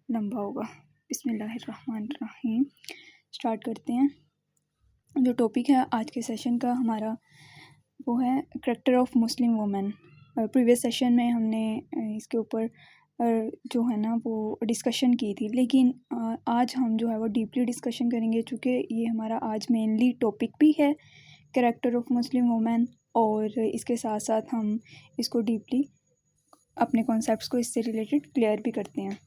लंबा होगा। बिस्मिल्लाहिर्रहमानिर्रहीम। स्टार्ट करते हैं। जो टॉपिक है आज के सेशन का हमारा वो है character of Muslim women. Previous session में हमने इसके ऊपर जो है ना वो डिस्कशन की थी, लेकिन आज हम जो है वो डीपली डिस्कशन करेंगे, चूँकि ये हमारा आज मेनली टॉपिक भी है करैक्टर ऑफ मुस्लिम वुमेन, और इसके साथ साथ हम इसको डीपली अपने कॉन्सेप्ट्स को इससे रिलेटेड क्लियर भी करते हैं।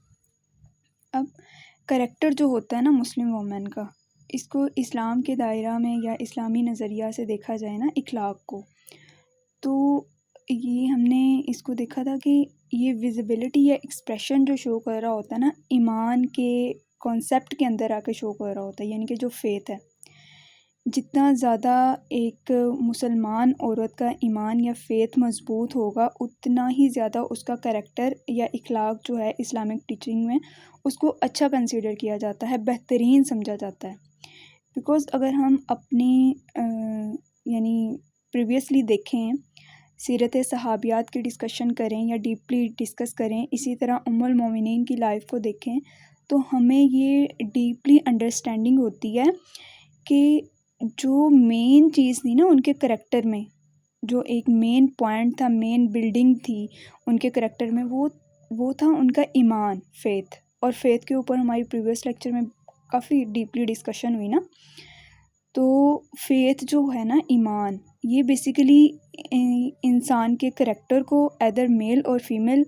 अब करैक्टर जो होता है ना मुस्लिम वुमेन का, इसको इस्लाम के दायरा में या इस्लामी नज़रिया से देखा जाए ना इखलाक को, तो ये हमने इसको देखा था कि ये विजिबिलिटी या एक्सप्रेशन जो शो कर रहा होता है ना ईमान के कॉन्सेप्ट के अंदर आके शो कर रहा होता है, यानी कि जो फेथ है। जितना ज़्यादा एक मुसलमान औरत का ईमान या फेथ मज़बूत होगा, उतना ही ज़्यादा उसका करैक्टर या इखलाक जो है इस्लामिक टीचिंग में उसको अच्छा कंसीडर किया जाता है, बेहतरीन समझा जाता है। बिकॉज़ अगर हम अपनी यानी प्रीवियसली देखें, सीरत सहाबियात की डिस्कशन करें या डीपली डिस्कस करें, इसी तरह उम्मुल मोमिनीन की लाइफ को देखें, तो हमें ये डीपली अंडरस्टैंडिंग होती है कि जो मेन चीज़ थी ना उनके करैक्टर में, जो एक मेन पॉइंट था, मेन बिल्डिंग थी उनके करैक्टर में, वो था उनका ईमान, फेथ। और फेथ के ऊपर हमारी प्रीवियस लेक्चर में काफ़ी डीपली डिस्कशन हुई ना। तो फेथ जो है ना, ईमान, ये बेसिकली इंसान के करैक्टर को एदर मेल और फीमेल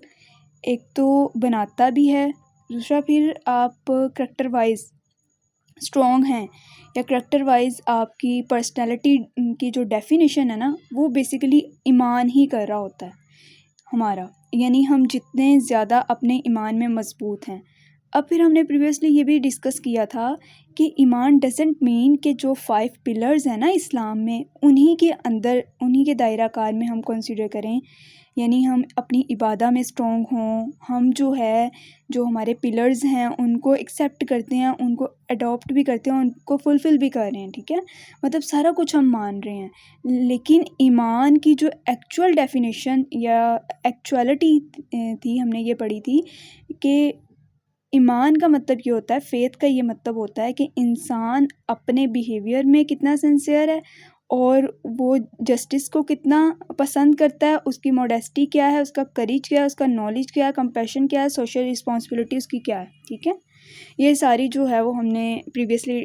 एक तो बनाता भी है, दूसरा फिर आप करैक्टर वाइज स्ट्रॉन्ग हैं या करैक्टर वाइज आपकी पर्सनैलिटी की जो डेफिनेशन है ना, वो बेसिकली ईमान ही कर रहा होता है हमारा, यानी हम जितने ज़्यादा अपने ईमान में मज़बूत हैं। अब फिर हमने प्रीवियसली ये भी डिस्कस किया था कि ईमान डजेंट मीन कि जो 5 पिलर्स हैं ना इस्लाम में, उन्हीं के अंदर, उन्हीं के दायरा कार में हम कंसीडर करें, यानी हम अपनी इबादा में स्ट्रॉन्ग हों, हम जो है जो हमारे पिलर्स हैं उनको एक्सेप्ट करते हैं, उनको अडॉप्ट भी करते हैं, उनको फुलफ़िल भी कर रहे हैं, ठीक है, मतलब सारा कुछ हम मान रहे हैं। लेकिन ईमान की जो एक्चुअल डेफिनेशन या एक्चुअलिटी थी, हमने ये पढ़ी थी कि ईमान का मतलब ये होता है, फेथ का ये मतलब होता है कि इंसान अपने बिहेवियर में कितना सिंसियर है और वो जस्टिस को कितना पसंद करता है, उसकी मॉडेस्टी क्या है, उसका करेज क्या है, उसका नॉलेज क्या है, कंपैशन क्या है, सोशल रिस्पॉन्सिबिलिटी उसकी क्या है, ठीक है। ये सारी जो है वो हमने प्रीवियसली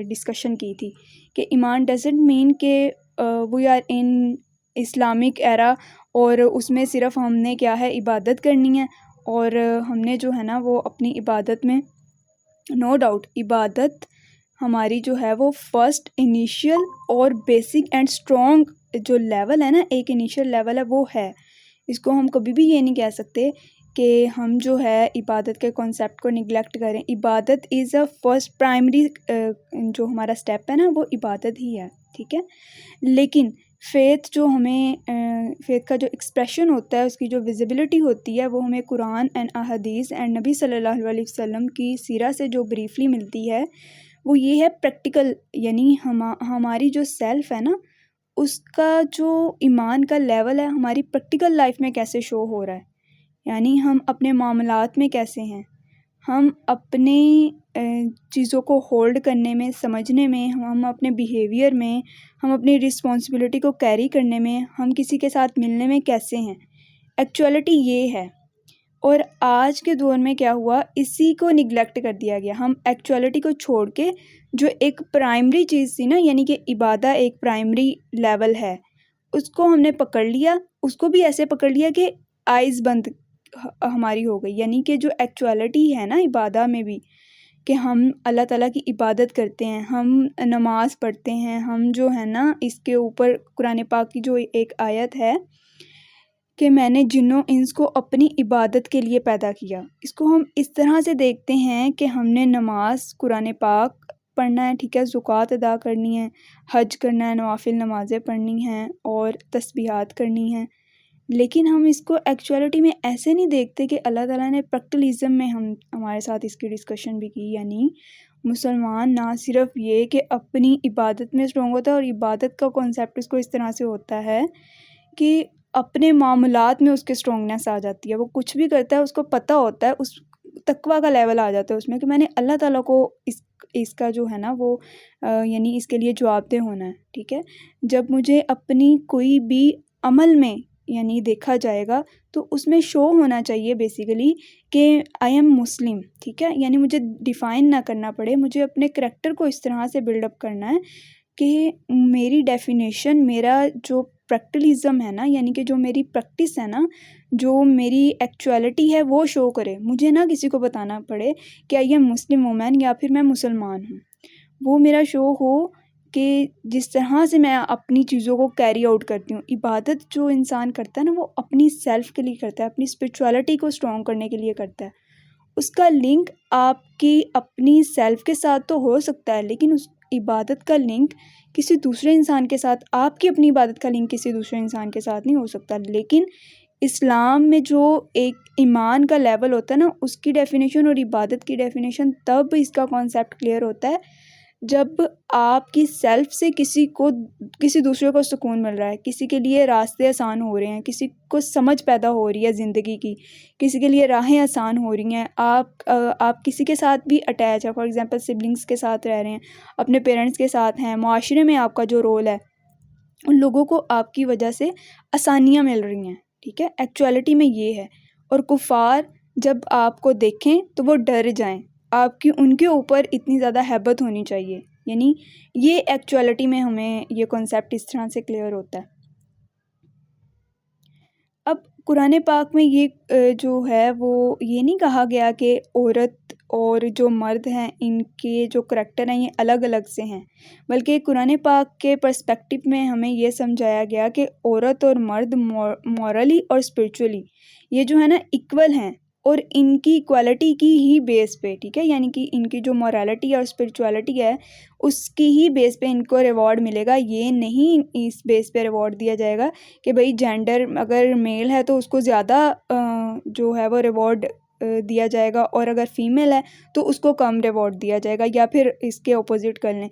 डिस्कशन की थी कि ईमान डजेंट मीन कि we are in Islamic era और उसमें सिर्फ हमने क्या है इबादत करनी है, और हमने जो है ना वो अपनी इबादत में, नो डाउट इबादत हमारी जो है वो फर्स्ट इनिशियल और बेसिक एंड स्ट्रॉन्ग जो लेवल है ना, एक इनिशियल लेवल है वो है। इसको हम कभी भी ये नहीं कह सकते कि हम जो है इबादत के कॉन्सेप्ट को निगलेक्ट करें। इबादत इज़ अ फर्स्ट प्राइमरी जो हमारा स्टेप है ना वो इबादत ही है, ठीक है। लेकिन फेथ जो हमें फेथ का जो एक्सप्रेशन होता है, उसकी जो विजिबिलिटी होती है, वो हमें कुरान एंड अहदीस एंड नबी सल्लल्लाहु अलैहि वसल्लम की सीरा से जो ब्रीफली मिलती है, वो ये है प्रैक्टिकल, यानी हमारी जो सेल्फ है ना, उसका जो ईमान का लेवल है हमारी प्रैक्टिकल लाइफ में कैसे शो हो रहा है, यानी हम अपने मामलात में कैसे हैं, हम अपने चीज़ों को होल्ड करने में, समझने में, हम अपने बिहेवियर में, हम अपनी रिस्पॉन्सिबिलिटी को कैरी करने में, हम किसी के साथ मिलने में कैसे हैं, एक्चुअलिटी ये है। और आज के दौर में क्या हुआ, इसी को निगलेक्ट कर दिया गया। हम एक्चुअलिटी को छोड़ के जो एक प्राइमरी चीज़ थी ना, यानी कि इबादा एक प्राइमरी लेवल है, उसको हमने पकड़ लिया, उसको भी ऐसे पकड़ लिया कि आइज़ बंद हमारी हो गई। यानी कि जो एक्चुअलिटी है ना इबादा में भी, कि हम अल्लाह ताला की इबादत करते हैं, हम नमाज़ पढ़ते हैं, हम जो है ना इसके ऊपर कुरान पाक की जो एक आयत है कि मैंने जिन्नों इंस को अपनी इबादत के लिए पैदा किया, इसको हम इस तरह से देखते हैं कि हमने नमाज, कुरान पाक पढ़ना है, ठीक है, ज़ुकात अदा करनी है, हज करना है, नवाफिल नमाज़ें पढ़नी हैं और तस्बीहात करनी हैं। लेकिन हम इसको एक्चुअलिटी में ऐसे नहीं देखते कि अल्लाह ताला ने प्रैक्टिकलिज़म में हमारे साथ इसकी डिस्कशन भी की, यानी मुसलमान ना सिर्फ ये कि अपनी इबादत में स्ट्रॉन्ग होता है, और इबादत का कॉन्सेप्ट इसको इस तरह से होता है कि अपने मामलात में उसके स्ट्रॉन्गनेस आ जाती है, वो कुछ भी करता है उसको पता होता है, तकवा का लेवल आ जाता है उसमें कि मैंने अल्लाह ताला को इसका जो है ना वो यानी इसके लिए जवाबदेह होना है, ठीक है। जब मुझे अपनी कोई भी अमल में यानी देखा जाएगा तो उसमें शो होना चाहिए बेसिकली कि आई एम मुस्लिम, ठीक है। यानी मुझे डिफ़ाइन ना करना पड़े, मुझे अपने करैक्टर को इस तरह से बिल्डअप करना है कि मेरी डेफिनेशन, मेरा जो प्रैक्टिलिज़्म है ना, यानी कि जो मेरी प्रैक्टिस है ना, जो मेरी एक्चुअलिटी है वो शो करे। मुझे ना किसी को बताना पड़े कि आई एम मुस्लिम वुमन या फिर मैं मुसलमान हूँ। वो मेरा शो हो कि जिस तरह से मैं अपनी चीज़ों को कैरी आउट करती हूँ। इबादत जो इंसान करता है ना वो अपनी सेल्फ के लिए करता है, अपनी स्पिरिचुअलिटी को स्ट्रॉन्ग करने के लिए करता है। उसका लिंक आपकी अपनी सेल्फ के साथ तो हो सकता है, लेकिन उस इबादत का लिंक किसी दूसरे इंसान के साथ, आपकी अपनी इबादत का लिंक किसी दूसरे इंसान के साथ नहीं हो सकता। लेकिन इस्लाम में जो एक ईमान का लेवल होता है ना, उसकी डेफिनेशन और इबादत की डेफिनेशन तब इसका कॉन्सेप्ट क्लियर होता है जब आपकी सेल्फ से किसी दूसरे को सुकून मिल रहा है, किसी के लिए रास्ते आसान हो रहे हैं, किसी को समझ पैदा हो रही है ज़िंदगी की, किसी के लिए राहें आसान हो रही हैं। आप किसी के साथ भी अटैच है, फॉर एग्ज़ाम्पल सिबलिंग्स के साथ रह रहे हैं, अपने पेरेंट्स के साथ हैं, माशरे में आपका जो रोल है, उन लोगों को आपकी वजह से आसानियाँ मिल रही हैं, ठीक है। एक्चुअलिटी में ये है। और कुफ़ार जब आपको देखें तो वो डर जाएं, आपकी उनके ऊपर इतनी ज़्यादा हैबत होनी चाहिए। यानी ये एक्चुअलिटी में हमें ये कॉन्सेप्ट इस तरह से क्लियर होता है। अब कुरान पाक में ये जो है वो ये नहीं कहा गया कि औरत और जो मर्द हैं इनके जो करैक्टर हैं ये अलग अलग से हैं, बल्कि कुरान पाक के पर्सपेक्टिव में हमें ये समझाया गया कि औरत और मर्द मॉरली और स्पिरिचुअली ये जो है ना इक्वल हैं, और इनकी इक्वालिटी की ही बेस पे, ठीक है, यानी कि इनकी जो मॉरलिटी और स्पिरिचुअलिटी है उसकी ही बेस पे इनको रिवॉर्ड मिलेगा। ये नहीं इस बेस पे रिवॉर्ड दिया जाएगा कि भाई जेंडर अगर मेल है तो उसको ज़्यादा जो है वो रिवॉर्ड दिया जाएगा, और अगर फीमेल है तो उसको कम रिवॉर्ड दिया जाएगा, या फिर इसके ऑपोजिट कर लें।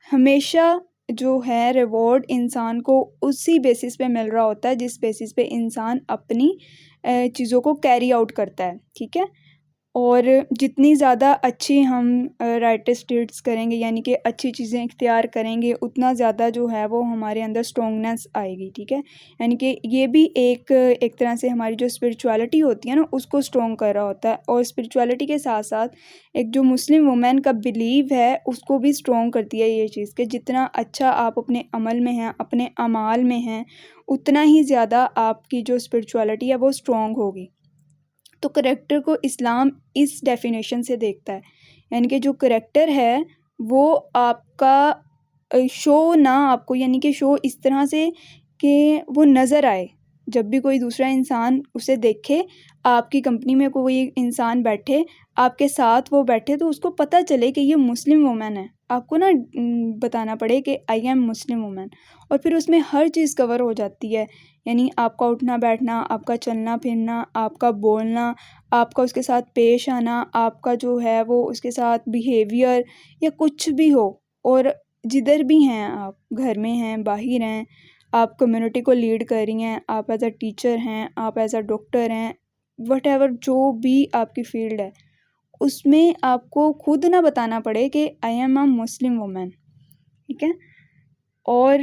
हमेशा जो है रिवॉर्ड इंसान को उसी बेसिस पे मिल रहा होता है जिस बेसिस पे इंसान अपनी चीज़ों को कैरी आउट करता है, ठीक है। और जितनी ज़्यादा अच्छी हम राइट स्टेट्स करेंगे, यानी कि अच्छी चीज़ें इख्तियार करेंगे, उतना ज़्यादा जो है वो हमारे अंदर स्ट्रॉन्गनेस आएगी, ठीक है। यानी कि ये भी एक तरह से हमारी जो स्पिरिचुअलिटी होती है ना उसको स्ट्रॉन्ग कर रहा होता है। और स्पिरिचुअलिटी के साथ साथ एक जो मुस्लिम वुमेन का बिलीव है उसको भी स्ट्रॉन्ग करती है ये चीज़ कि जितना अच्छा आप अपने अमल में हैं, अपने अमाल में हैं, उतना ही ज़्यादा आपकी जो स्पिरिचुअलिटी है वो स्ट्रॉन्ग होगी। तो करैक्टर को इस्लाम इस डेफिनेशन से देखता है, यानी कि जो करैक्टर है वो आपका शो ना आपको, यानी कि शो इस तरह से कि वो नज़र आए। जब भी कोई दूसरा इंसान उसे देखे, आपकी कंपनी में कोई इंसान बैठे, आपके साथ वो बैठे, तो उसको पता चले कि ये मुस्लिम वुमन है। आपको ना बताना पड़े कि आई एम मुस्लिम वुमन, और फिर उसमें हर चीज़ कवर हो जाती है। यानी आपका उठना बैठना, आपका चलना फिरना, आपका बोलना, आपका उसके साथ पेश आना, आपका जो है वो उसके साथ बिहेवियर या कुछ भी हो, और जिधर भी हैं आप, घर में हैं, बाहर हैं, आप कम्युनिटी को लीड कर रही हैं, आप एज अ टीचर हैं, आप एज अ डॉक्टर हैं, वटेवर जो भी आपकी फील्ड है, उसमें आपको खुद ना बताना पड़े कि I am a Muslim woman, ठीक है। और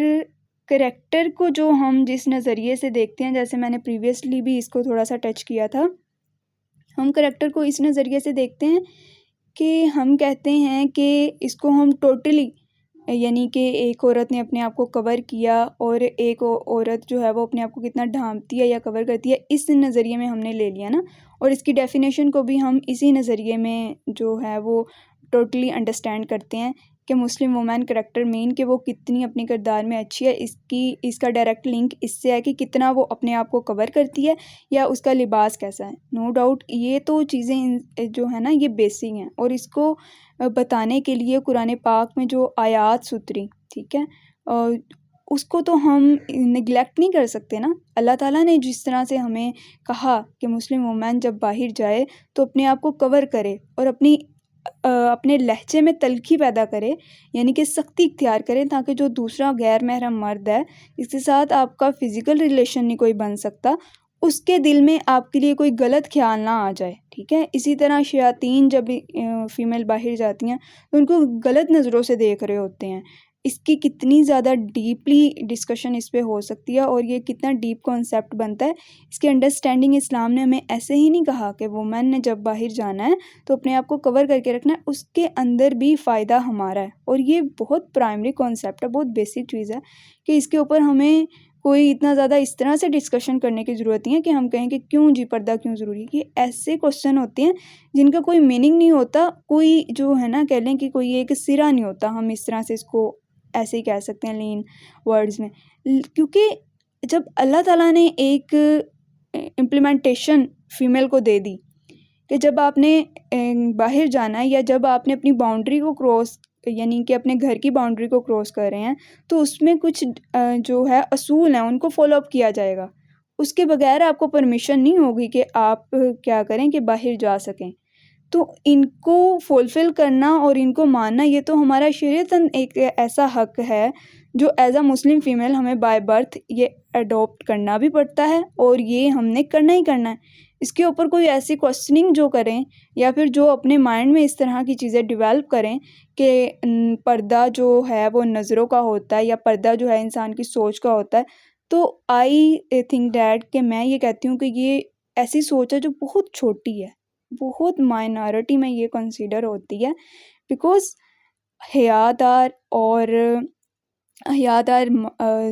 करैक्टर को जो हम जिस नज़रिए से देखते हैं, जैसे मैंने प्रीवियसली भी इसको थोड़ा सा टच किया था, हम करैक्टर को इस नज़रिए से देखते हैं कि हम कहते हैं कि इसको हम टोटली, यानी कि एक औरत ने अपने आप को कवर किया और एक औरत जो है वो अपने आप को कितना ढांपती है या कवर करती है, इस नज़रिए में हमने ले लिया ना, और इसकी डेफिनेशन को भी हम इसी नज़रिए में जो है वो टोटली अंडरस्टैंड करते हैं कि मुस्लिम वुमेन करैक्टर मीन कि वो कितनी अपने किरदार में अच्छी है। इसका डायरेक्ट लिंक इससे है कि कितना वो अपने आप को कवर करती है या उसका लिबास कैसा है। नो डाउट ये तो चीज़ें जो है ना ये बेसिक हैं, और इसको बताने के लिए कुरान पाक में जो आयात उतरी, ठीक है, उसको तो हम निगलेक्ट नहीं कर सकते ना। अल्लाह ताला ने जिस तरह से हमें कहा कि मुस्लिम वुमेन जब बाहर जाए तो अपने आप को कवर करे और अपने लहजे में तल्खी पैदा करे, यानी कि सख्ती इख्तियार करें, ताकि जो दूसरा गैर महरम मर्द है जिसके साथ आपका फ़िज़िकल रिलेशन नहीं कोई बन सकता, उसके दिल में आपके लिए कोई गलत ख्याल ना आ जाए, ठीक है। इसी तरह शयातीन जब फीमेल बाहर जाती हैं तो उनको गलत नज़रों से देख रहे होते हैं। इसकी कितनी ज़्यादा डीपली डिस्कशन इस पे हो सकती है और ये कितना डीप कॉन्सेप्ट बनता है, इसकी अंडरस्टैंडिंग इस्लाम ने हमें ऐसे ही नहीं कहा कि वुमेन ने जब बाहर जाना है तो अपने आप को कवर करके रखना है, उसके अंदर भी फ़ायदा हमारा है। और ये बहुत प्राइमरी कॉन्सेप्ट है, बहुत बेसिक चीज़ है कि इसके ऊपर हमें कोई इतना ज़्यादा इस तरह से डिस्कशन करने की ज़रूरत नहीं है कि हम कहें कि क्यों जी पर्दा क्यों ज़रूरी है। ये ऐसे क्वेश्चन होते हैं जिनका कोई मीनिंग नहीं होता, कोई जो है ना कह लें कि कोई एक सिरा नहीं होता, हम इस तरह से इसको ऐसे ही कह सकते हैं लीन वर्ड्स में। क्योंकि जब अल्लाह ताला ने एक इम्प्लीमेंटेशन फ़ीमेल को दे दी कि जब आपने बाहर जाना है या जब आपने अपनी बाउंड्री को क्रॉस यानी कि अपने घर की बाउंड्री को क्रॉस कर रहे हैं, तो उसमें कुछ जो है असूल हैं उनको फॉलो अप किया जाएगा। उसके बगैर आपको परमिशन नहीं होगी कि आप क्या करें कि बाहर जा सकें। तो इनको फुलफ़िल करना और इनको मानना ये तो हमारा शरीयतन एक ऐसा हक़ है जो एज़ अ मुस्लिम फ़ीमेल हमें बाय बर्थ ये अडॉप्ट करना भी पड़ता है और ये हमने करना ही करना है। इसके ऊपर कोई ऐसी क्वेश्चनिंग जो करें या फिर जो अपने माइंड में इस तरह की चीज़ें डेवलप करें कि पर्दा जो है वो नज़रों का होता है या पर्दा जो है इंसान की सोच का होता है, तो आई थिंक दैट कि मैं ये कहती हूँ कि ये ऐसी सोच है जो बहुत छोटी है, बहुत माइनॉरिटी में ये कंसीडर होती है। बिकॉज़ हयादार और हयादार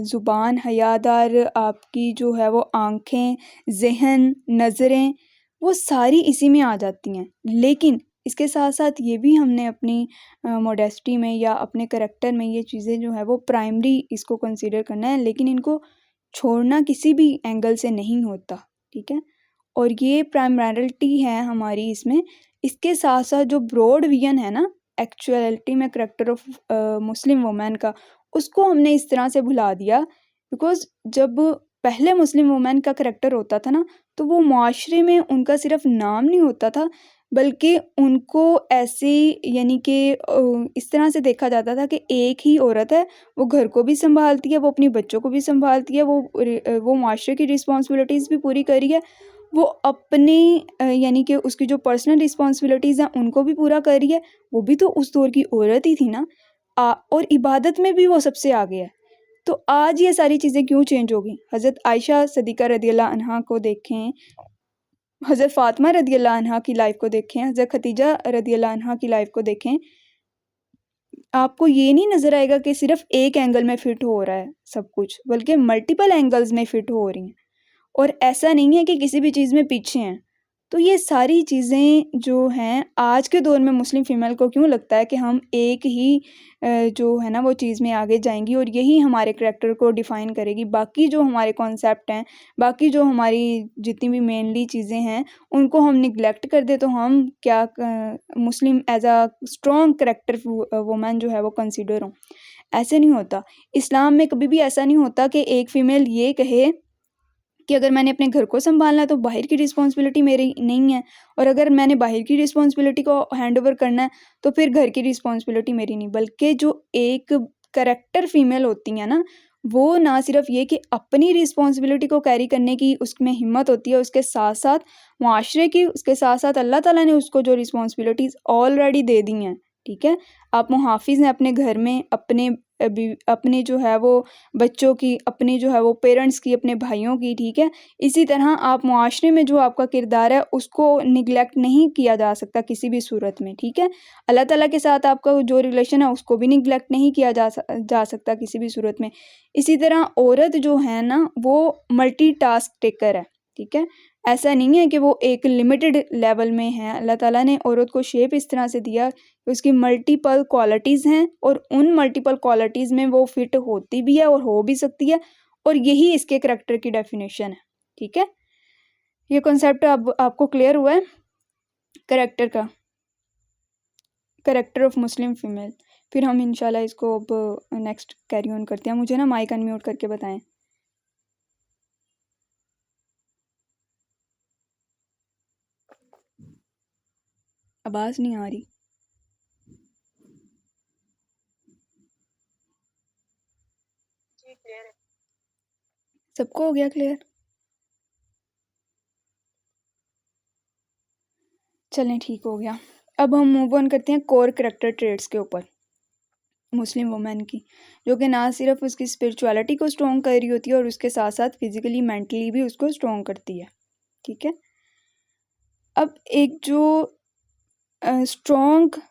ज़ुबान, हयादार आपकी जो है वो आँखें, ज़हन, नज़रें, वो सारी इसी में आ जाती हैं। लेकिन इसके साथ-साथ ये भी हमने अपनी मॉडेस्टी में या अपने करैक्टर में ये चीज़ें जो है वो प्राइमरी इसको कंसीडर करना है, लेकिन इनको छोड़ना किसी भी एंगल से नहीं होता, ठीक है? और ये प्राइमरिटी है हमारी इसमें। इसके साथ-साथ जो ब्रॉड विज़न है ना, एक्चुअलिटी में करैक्टर ऑफ मुस्लिम वुमन का, उसको हमने इस तरह से भुला दिया बिकॉज़ जब पहले मुस्लिम वुमन का करैक्टर होता था ना, तो वो मुआशरे में उनका सिर्फ़ नाम नहीं होता था, बल्कि उनको ऐसे यानी कि इस तरह से देखा जाता था कि एक ही औरत है, वो घर को भी सँभालती है, वो अपने बच्चों को भी सँभालती है, वो मुआशरे की रिस्पॉन्सिबिलिटीज़ भी पूरी कर रही है, वो अपनी यानी कि उसकी जो पर्सनल रिस्पॉन्सिबिलिटीज़ हैं, उनको भी पूरा कर रही है, वो भी तो उस दौर की औरत ही थी ना। और इबादत में भी वो सबसे आगे है। तो आज ये सारी चीज़ें क्यों चेंज हो गई? हज़रत आयशा सिद्दीक़ा रज़ियल्लाहु अन्हा को देखें, हज़रत फ़ातिमा रज़ियल्लाहु अन्हा की लाइफ़ को देखें, हज़रत खदीजा रज़ियल्लाहु अन्हा की लाइफ़ को देखें, आपको ये नहीं नज़र आएगा कि सिर्फ़ एक एंगल में फ़िट हो रहा है सब कुछ, बल्कि मल्टीपल एंगल्स में फ़िट हो रही हैं। और ऐसा नहीं है कि किसी भी चीज़ में पीछे हैं। तो ये सारी चीज़ें जो हैं आज के दौर में मुस्लिम फ़ीमेल को क्यों लगता है कि हम एक ही जो है ना वो चीज़ में आगे जाएँगी और यही हमारे करैक्टर को डिफ़ाइन करेगी। बाकी जो हमारे कॉन्सेप्ट हैं, बाकी जो हमारी जितनी भी मेनली चीज़ें हैं, उनको हम नेग्लेक्ट कर दें तो हम क्या Muslim as a strong character woman जो है वो कंसीडर हों। ऐसे नहीं होता। इस्लाम में कभी भी ऐसा नहीं होता कि एक फ़ीमेल ये कहे कि अगर मैंने अपने घर को सँभालना है तो बाहर की रिस्पॉन्सिबिलिटी मेरी नहीं है और अगर मैंने बाहर की रिस्पॉन्सिबिलिटी को हैंडओवर करना है तो फिर घर की रिस्पॉन्सिबिलिटी मेरी नहीं। बल्कि जो एक करैक्टर फ़ीमेल होती हैं ना, वो ना सिर्फ़ ये कि अपनी रिस्पॉन्सिबिलिटी को कैरी करने की उसमें हिम्मत होती है, उसके साथ-साथ मुआशरे की, उसके साथ-साथ अल्लाह ताला ने उसको जो रिस्पॉन्सिबिलिटीज़ ऑलरेडी दे दी हैं, ठीक है? आप मुहाफ़िज़ हैं अपने घर में, अपने जो है वो बच्चों की, अपनी जो है वो पेरेंट्स की, अपने भाइयों की, ठीक है? इसी तरह आप मुआशरे में जो आपका किरदार है उसको नेग्लेक्ट नहीं किया जा सकता किसी भी सूरत में, ठीक है? अल्लाह ताला के साथ आपका जो रिलेशन है उसको भी नेग्लेक्ट नहीं किया जा सकता किसी भी सूरत में। इसी तरह औरत जो है ना वो मल्टीटास्क टेकर है, ठीक है? ऐसा नहीं है कि वो एक लिमिटेड लेवल में है। अल्लाह ताला ने औरत को शेप इस तरह से दिया कि उसकी मल्टीपल क्वालिटीज़ हैं और उन मल्टीपल क्वालिटीज़ में वो फिट होती भी है और हो भी सकती है और यही इसके करैक्टर की डेफिनेशन है, ठीक है? ये कॉन्सेप्ट अब आपको क्लियर हुआ है करैक्टर का, करैक्टर ऑफ मुस्लिम फीमेल। फिर हम इंशाल्लाह इसको अब नेक्स्ट कैरी ऑन करते हैं। मुझे ना माइक अनम्यूट करके बताएं। आवाज़ नहीं आ रही। सबको हो गया क्लियर? चलें, ठीक हो गया। अब हम मूव ऑन करते हैं कोर करैक्टर ट्रेड्स के ऊपर मुस्लिम वुमेन की, जो कि ना सिर्फ उसकी स्पिरिचुअलिटी को स्ट्रॉन्ग कर रही होती है और उसके साथ साथ फिजिकली मेंटली भी उसको स्ट्रॉन्ग करती है। ठीक है, अब एक जो स्ट्रॉन्ग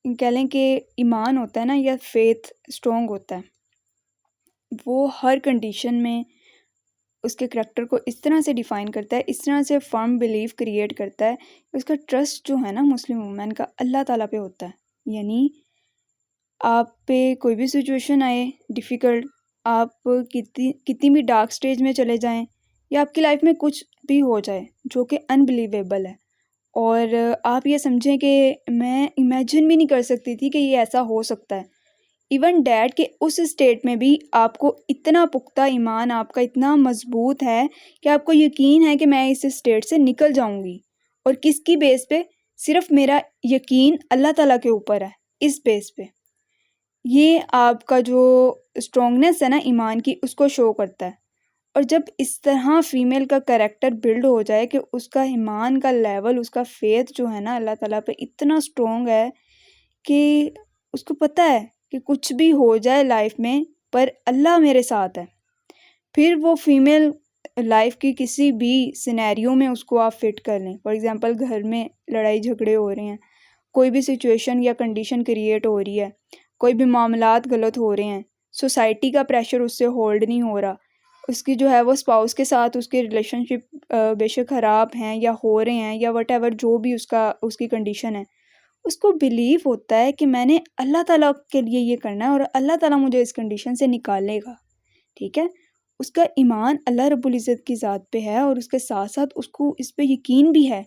कह लें कि ईमान होता है ना, या फेथ स्ट्रॉन्ग होता है, वो हर कंडीशन में उसके करैक्टर को इस तरह से डिफ़ाइन करता है, इस तरह से फर्म बिलीव क्रिएट करता है, उसका ट्रस्ट जो है ना मुस्लिम वुमेन का अल्लाह ताला पे होता है। यानी आप पे कोई भी सिचुएशन आए डिफ़िकल्ट, आप कितनी भी डार्क स्टेज में चले जाएं, या आपकी लाइफ में कुछ भी हो जाए जो कि अनबिलीवेबल है, और आप ये समझें कि मैं इमेजिन भी नहीं कर सकती थी कि ये ऐसा हो सकता है। इवन डैड के उस स्टेट में भी आपको इतना पुख्ता ईमान, आपका इतना मजबूत है कि आपको यकीन है कि मैं इस स्टेट से निकल जाऊंगी, और किसकी बेस पे? सिर्फ मेरा यकीन अल्लाह ताला के ऊपर है। इस बेस पे ये आपका जो स्ट्रॉन्गनेस है ना ईमान की, उसको शो करता है। और जब इस तरह फीमेल का कैरेक्टर बिल्ड हो जाए कि उसका ईमान का लेवल, उसका फेथ जो है ना अल्लाह ताला पे इतना स्ट्रॉन्ग है कि उसको पता है कि कुछ भी हो जाए लाइफ में, पर अल्लाह मेरे साथ है, फिर वो फीमेल लाइफ की किसी भी सिनेरियो में उसको आप फिट कर लें। फॉर एग्जांपल, घर में लड़ाई झगड़े हो रहे हैं, कोई भी सिचुएशन या कंडीशन क्रिएट हो रही है, कोई भी मामलात गलत हो रहे हैं, सोसाइटी का प्रेशर उससे होल्ड नहीं हो रहा, उसकी जो है वो स्पाउस के साथ उसके रिलेशनशिप बेशक ख़राब हैं या हो रहे हैं, या वट एवर जो भी उसकी कंडीशन है, उसको बिलीव होता है कि मैंने अल्लाह ताला के लिए ये करना है और अल्लाह ताला मुझे इस कंडीशन से निकालेगा। ठीक है, उसका ईमान अल्लाह रब्बुल इज़्ज़त की ज़ात पे है, और उसके साथ साथ उसको इस पे यकीन भी है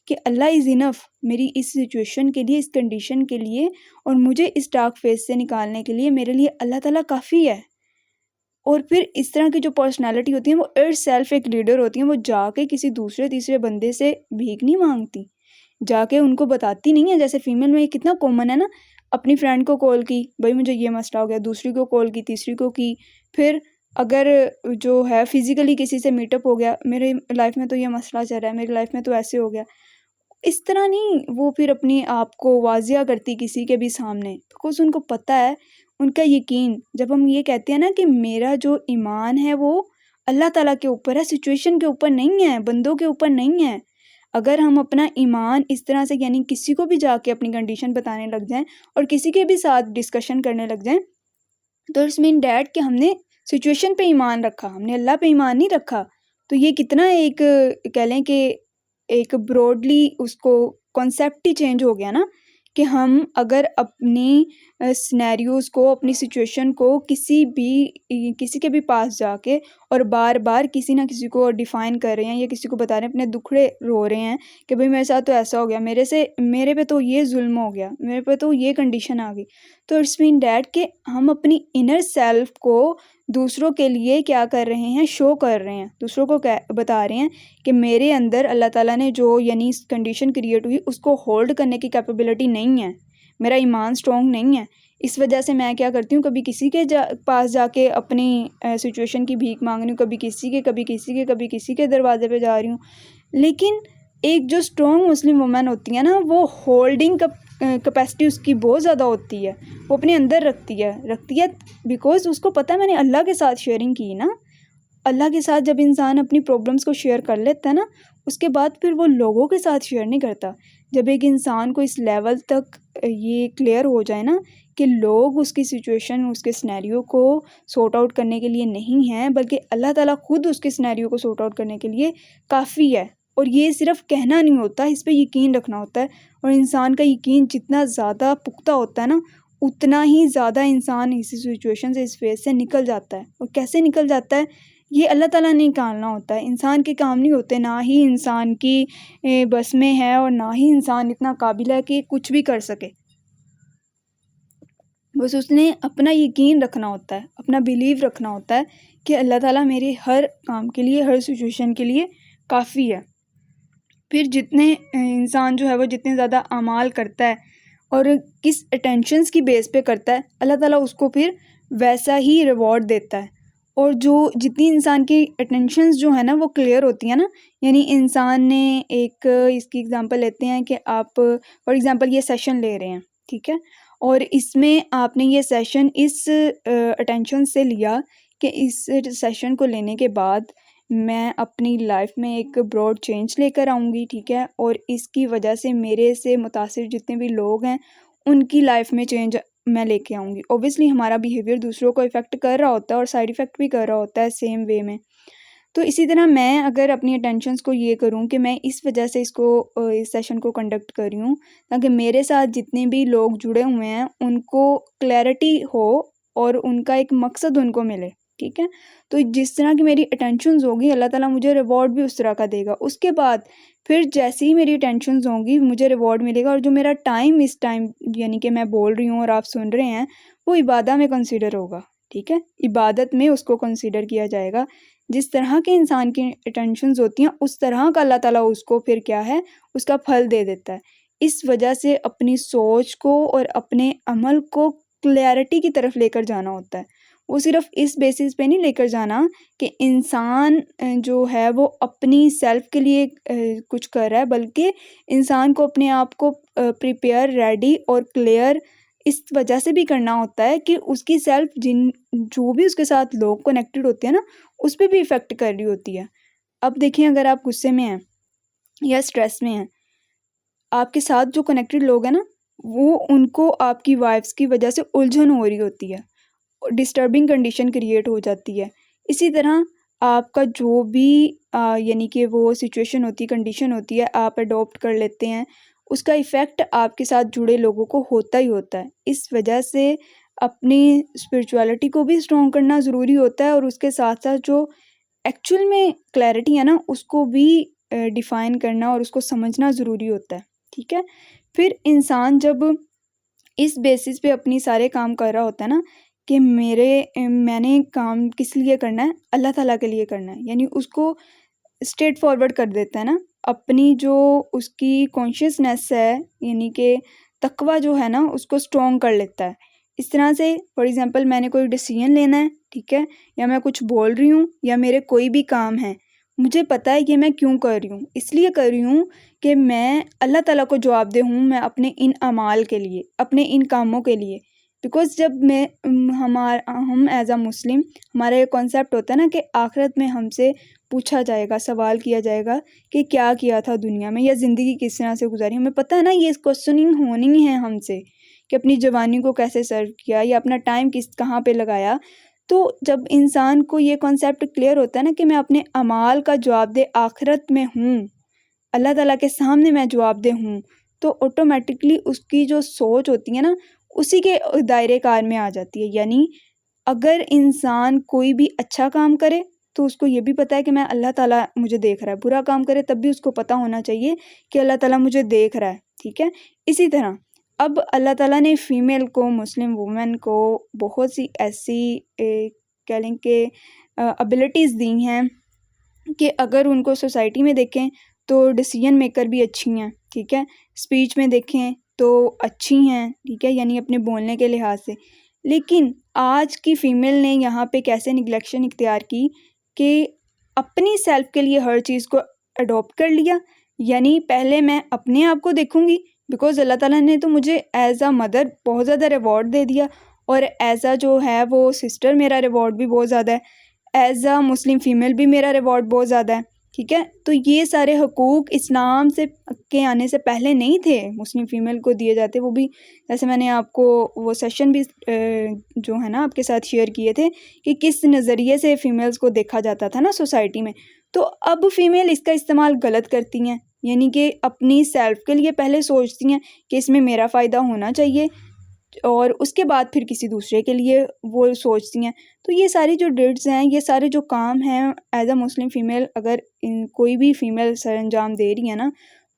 कि अल्लाह इज़ इनफ मेरी इस सिचुएशन के लिए, इस कंडीशन के लिए, और मुझे इस डार्क फेज से निकालने के लिए मेरे लिए अल्लाह ताला काफ़ी है। और फिर इस तरह की जो पर्सनालिटी होती है वो इट सेल्फ एक लीडर होती हैं, वो जाके किसी दूसरे तीसरे बंदे से भीख नहीं मांगती, जाके उनको बताती नहीं है। जैसे फीमेल में ये कितना कॉमन है ना, अपनी फ्रेंड को कॉल की, भाई मुझे ये मसला हो गया, दूसरी को कॉल की, तीसरी को की, फिर अगर जो है फिजिकली किसी से मीटअप हो गया, मेरे लाइफ में तो ये मसला चल रहा है, मेरी लाइफ में तो ऐसे हो गया। इस तरह नहीं वो फिर अपने आप को वाजिया करती किसी के भी सामने, बिकॉज उनको पता है, उनका यकीन, जब हम ये कहते हैं ना कि मेरा जो ईमान है वो अल्लाह ताला के ऊपर है, सिचुएशन के ऊपर नहीं है, बंदों के ऊपर नहीं है। अगर हम अपना ईमान इस तरह से, यानी किसी को भी जाके अपनी कंडीशन बताने लग जाएं और किसी के भी साथ डिस्कशन करने लग जाएं, तो इट्स मीन डैट कि हमने सिचुएशन पे ईमान रखा, हमने अल्लाह पे ईमान नहीं रखा। तो ये कितना एक कह लें कि एक ब्रॉडली उसको कॉन्सेप्ट ही चेंज हो गया ना, कि हम अगर अपनी सिनेरियोज़ को, अपनी सिचुएशन को किसी के भी पास जाके और बार बार किसी ना किसी को डिफ़ाइन कर रहे हैं या किसी को बता रहे हैं, अपने दुखड़े रो रहे हैं कि भाई मेरे साथ तो ऐसा हो गया, मेरे पे तो ये जुल्म हो गया, मेरे पे तो ये कंडीशन आ गई। तो इट्स मीन डैट कि हम अपनी इनर सेल्फ को दूसरों के लिए क्या कर रहे हैं, शो कर रहे हैं, दूसरों को बता रहे हैं कि मेरे अंदर अल्लाह ताला ने जो यानी कंडीशन क्रिएट हुई उसको होल्ड करने की कैपेबिलिटी नहीं है, मेरा ईमान स्ट्रॉन्ग नहीं है। इस वजह से मैं क्या करती हूँ, कभी किसी के पास जाके अपनी सिचुएशन की भीख मांग रही हूँ, कभी किसी के दरवाजे पे जा रही हूँ। लेकिन एक जो स्ट्रॉन्ग मुस्लिम वुमेन होती है ना, वो होल्डिंग कैपेसिटी उसकी बहुत ज़्यादा होती है, वो अपने अंदर रखती है बिकॉज उसको पता है मैंने अल्लाह के साथ शेयरिंग की ना। अल्लाह के साथ जब इंसान अपनी प्रॉब्लम्स को शेयर कर लेता है ना, उसके बाद फिर वो लोगों के साथ शेयर नहीं करता। जब एक इंसान को इस लेवल तक ये क्लियर हो जाए ना कि लोग उसकी सिचुएशन, उसके सिनेरियो को सॉर्ट आउट करने के लिए नहीं हैं, बल्कि अल्लाह ताला खुद उसके सिनेरियो को सॉर्ट आउट करने के लिए काफ़ी है, और ये सिर्फ कहना नहीं होता, इस पे यकीन रखना होता है। और इंसान का यकीन जितना ज़्यादा पुख्ता होता है ना, उतना ही ज़्यादा इंसान इस सिचुएशन से, इस फेज़ से निकल जाता है। और कैसे निकल जाता है, ये अल्लाह ताला ने निकालना होता है, इंसान के काम नहीं होते, ना ही इंसान की बस में है, और ना ही इंसान इतना काबिल है कि कुछ भी कर सके। बस उसने अपना यकीन रखना होता है, अपना बिलीव रखना होता है कि अल्लाह ताला मेरे हर काम के लिए, हर सिचुएशन के लिए काफ़ी है। फिर जितने इंसान जो है वो जितने ज़्यादा अमाल करता है और किस अटेंशंस की बेस पे करता है, अल्लाह ताला उसको फिर वैसा ही रिवॉर्ड देता है। और जो जितनी इंसान की अटेंशंस जो है ना वो क्लियर होती है ना, यानी इंसान ने एक इसकी एग्जांपल लेते हैं कि आप फॉर एग्जांपल ये सेशन ले रहे हैं, ठीक है, और इसमें आपने ये सेशन इस अटेंशन से लिया कि इस सेशन को लेने के बाद मैं अपनी लाइफ में एक ब्रॉड चेंज लेकर आऊँगी, ठीक है, और इसकी वजह से मेरे से मुतासिर जितने भी लोग हैं उनकी लाइफ में चेंज मैं लेके आऊँगी। ऑब्वियसली हमारा बिहेवियर दूसरों को इफ़ेक्ट कर रहा होता है और साइड इफ़ेक्ट भी कर रहा होता है सेम वे में। तो इसी तरह मैं अगर अपनी अटेंशंस को ये करूँ कि मैं इस वजह से इस सेशन को कंडक्ट कर रही हूँ ताकि मेरे साथ जितने भी लोग जुड़े हुए हैं उनको क्लैरिटी हो और उनका एक मकसद उनको मिले, ठीक है। तो जिस तरह की मेरी अटेंशंस होगी अल्लाह ताला मुझे रिवॉर्ड भी उस तरह का देगा। उसके बाद फिर जैसे ही मेरी अटेंशंस होंगी मुझे रिवॉर्ड मिलेगा और जो मेरा टाइम इस टाइम यानी कि मैं बोल रही हूँ और आप सुन रहे हैं वो इबादत में कंसीडर होगा, ठीक है। इबादत में उसको कंसीडर किया जाएगा। जिस तरह के इंसान की अटेंशंस होती हैं उस तरह का अल्लाह ताला उसको फिर क्या है उसका फल दे देता है। इस वजह से अपनी सोच को और अपने अमल को क्लैरिटी की तरफ लेकर जाना होता है। वो सिर्फ इस बेसिस पे नहीं लेकर जाना कि इंसान जो है वो अपनी सेल्फ के लिए कुछ कर रहा है, बल्कि इंसान को अपने आप को प्रिपेयर, रेडी और क्लियर इस वजह से भी करना होता है कि उसकी सेल्फ जो भी उसके साथ लोग कनेक्टेड होते हैं ना उस पर भी इफ़ेक्ट कर रही होती है। अब देखिए अगर आप गुस्से में हैं या स्ट्रेस में हैं, आपके साथ जो कनेक्टेड लोग हैं ना वो उनको आपकी वाइब्स की वजह से उलझन हो रही होती है, डिस्टर्बिंग कंडीशन क्रिएट हो जाती है। इसी तरह आपका जो भी यानी कि वो सिचुएशन होती है, कंडीशन होती है, आप अडॉप्ट कर लेते हैं, उसका इफ़ेक्ट आपके साथ जुड़े लोगों को होता ही होता है। इस वजह से अपनी स्पिरिचुअलिटी को भी स्ट्रॉन्ग करना ज़रूरी होता है और उसके साथ-साथ जो एक्चुअल में क्लैरिटी है ना उसको भी डिफ़ाइन करना और उसको समझना ज़रूरी होता है, ठीक है। फिर इंसान जब इस बेसिस पे अपनी सारे काम कर रहा होता है ना कि मैंने काम किस लिए करना है, अल्लाह ताला के लिए करना है, यानी उसको स्ट्रेट फॉरवर्ड कर देता है ना, अपनी जो उसकी कॉन्शियसनेस है यानी कि तकवा जो है ना उसको स्ट्रॉन्ग कर लेता है। इस तरह से फॉर एग्ज़ाम्पल मैंने कोई डिसीजन लेना है, ठीक है, या मैं कुछ बोल रही हूँ या मेरे कोई भी काम है, मुझे पता है कि मैं क्यों कर रही हूँ। इसलिए कर रही हूँ कि मैं अल्लाह ताला को जवाबदेह हूँ मैं अपने इन अमाल के लिए, अपने इन कामों के लिए। बिकॉज़ जब हम एज़ अ मुस्लिम हमारा ये कॉन्सेप्ट होता है ना कि आखिरत में हमसे पूछा जाएगा, सवाल किया जाएगा कि क्या किया था दुनिया में या ज़िंदगी किस तरह से गुजारी। हमें पता है ना ये क्वेश्चनिंग होनी ही है हमसे कि अपनी जवानी को कैसे सर्व किया या अपना टाइम कहाँ पे लगाया। तो जब इंसान को ये कॉन्सेप्ट क्लियर होता है ना कि मैं अपने अमाल का जवाबदेह आखिरत में हूँ, अल्लाह ताला के सामने मैं जवाबदेह हूँ, तो ऑटोमेटिकली उसकी जो सोच होती है ना उसी के दायरे कार में आ जाती है। यानी अगर इंसान कोई भी अच्छा काम करे तो उसको ये भी पता है कि मैं अल्लाह ताला मुझे देख रहा है, बुरा काम करे तब भी उसको पता होना चाहिए कि अल्लाह ताला मुझे देख रहा है, ठीक है। इसी तरह अब अल्लाह ताला ने फ़ीमेल को, मुस्लिम वुमेन को बहुत सी ऐसी कह लें कि एबिलिटीज़ दी हैं कि अगर उनको सोसाइटी में देखें तो डिसीजन मेकर भी अच्छी हैं, ठीक है। स्पीच में देखें तो अच्छी हैं, ठीक है, यानी अपने बोलने के लिहाज से। लेकिन आज की फ़ीमेल ने यहाँ पे कैसे निग्लेक्शन इख्तियार की कि अपनी सेल्फ के लिए हर चीज़ को अडॉप्ट कर लिया। यानी पहले मैं अपने आप को देखूँगी बिकॉज़ अल्लाह ताला ने तो मुझे एज़ अ मदर बहुत ज़्यादा रिवॉर्ड दे दिया और एज़ अ जो है वो सिस्टर मेरा रिवॉर्ड भी बहुत ज़्यादा है। एज़ अ मुस्लिम फ़ीमेल भी मेरा रिवॉर्ड बहुत ज़्यादा है, ठीक है। तो ये सारे हकूक़ इस्लाम से के आने से पहले नहीं थे मुस्लिम फ़ीमेल को दिए जाते। वो भी जैसे मैंने आपको वो सेशन भी जो है ना आपके साथ शेयर किए थे कि किस नज़रिए से फ़ीमेल्स को देखा जाता था ना सोसाइटी में। तो अब फ़ीमेल इसका इस्तेमाल गलत करती हैं, यानी कि अपनी सेल्फ़ के लिए पहले सोचती हैं कि इसमें मेरा फ़ायदा होना चाहिए और उसके बाद फिर किसी दूसरे के लिए वो सोचती हैं। तो ये सारी जो डिड्स हैं, ये सारे जो काम हैं एज़ अ मुस्लिम फ़ीमेल अगर कोई भी फ़ीमेल सरअंजाम दे रही है ना,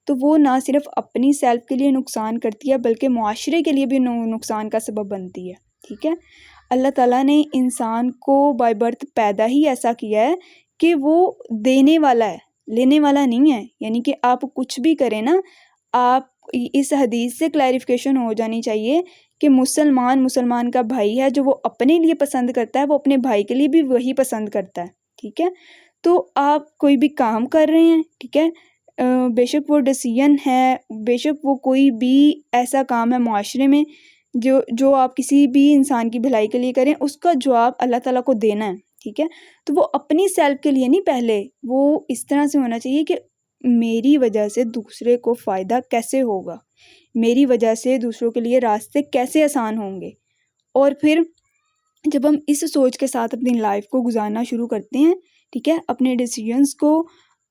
तो वो ना सिर्फ़ अपनी सेल्फ़ के लिए नुकसान करती है बल्कि मुआशरे के लिए भी नुकसान का सबब बनती है, ठीक है। अल्लाह ताला ने इंसान को बाय बर्थ पैदा ही ऐसा किया है कि वो देने वाला है, लेने वाला नहीं है। यानी कि आप कुछ भी करें ना, आप इस हदीस से क्लैरिफ़िकेशन हो जानी चाहिए कि मुसलमान का भाई है, जो वो अपने लिए पसंद करता है वो अपने भाई के लिए भी वही पसंद करता है, ठीक है। तो आप कोई भी काम कर रहे हैं, ठीक है, बेशक वो डिसीजन है, बेशक वो कोई भी ऐसा काम है माशरे में जो आप किसी भी इंसान की भलाई के लिए करें, उसका जवाब अल्लाह ताला को देना है, ठीक है। तो वो अपनी सेल्फ के लिए नहीं, पहले वो इस तरह से होना चाहिए कि मेरी वजह से दूसरे को फ़ायदा कैसे होगा, मेरी वजह से दूसरों के लिए रास्ते कैसे आसान होंगे। और फिर जब हम इस सोच के साथ अपनी लाइफ को गुजारना शुरू करते हैं, ठीक है, अपने डिसीजंस को,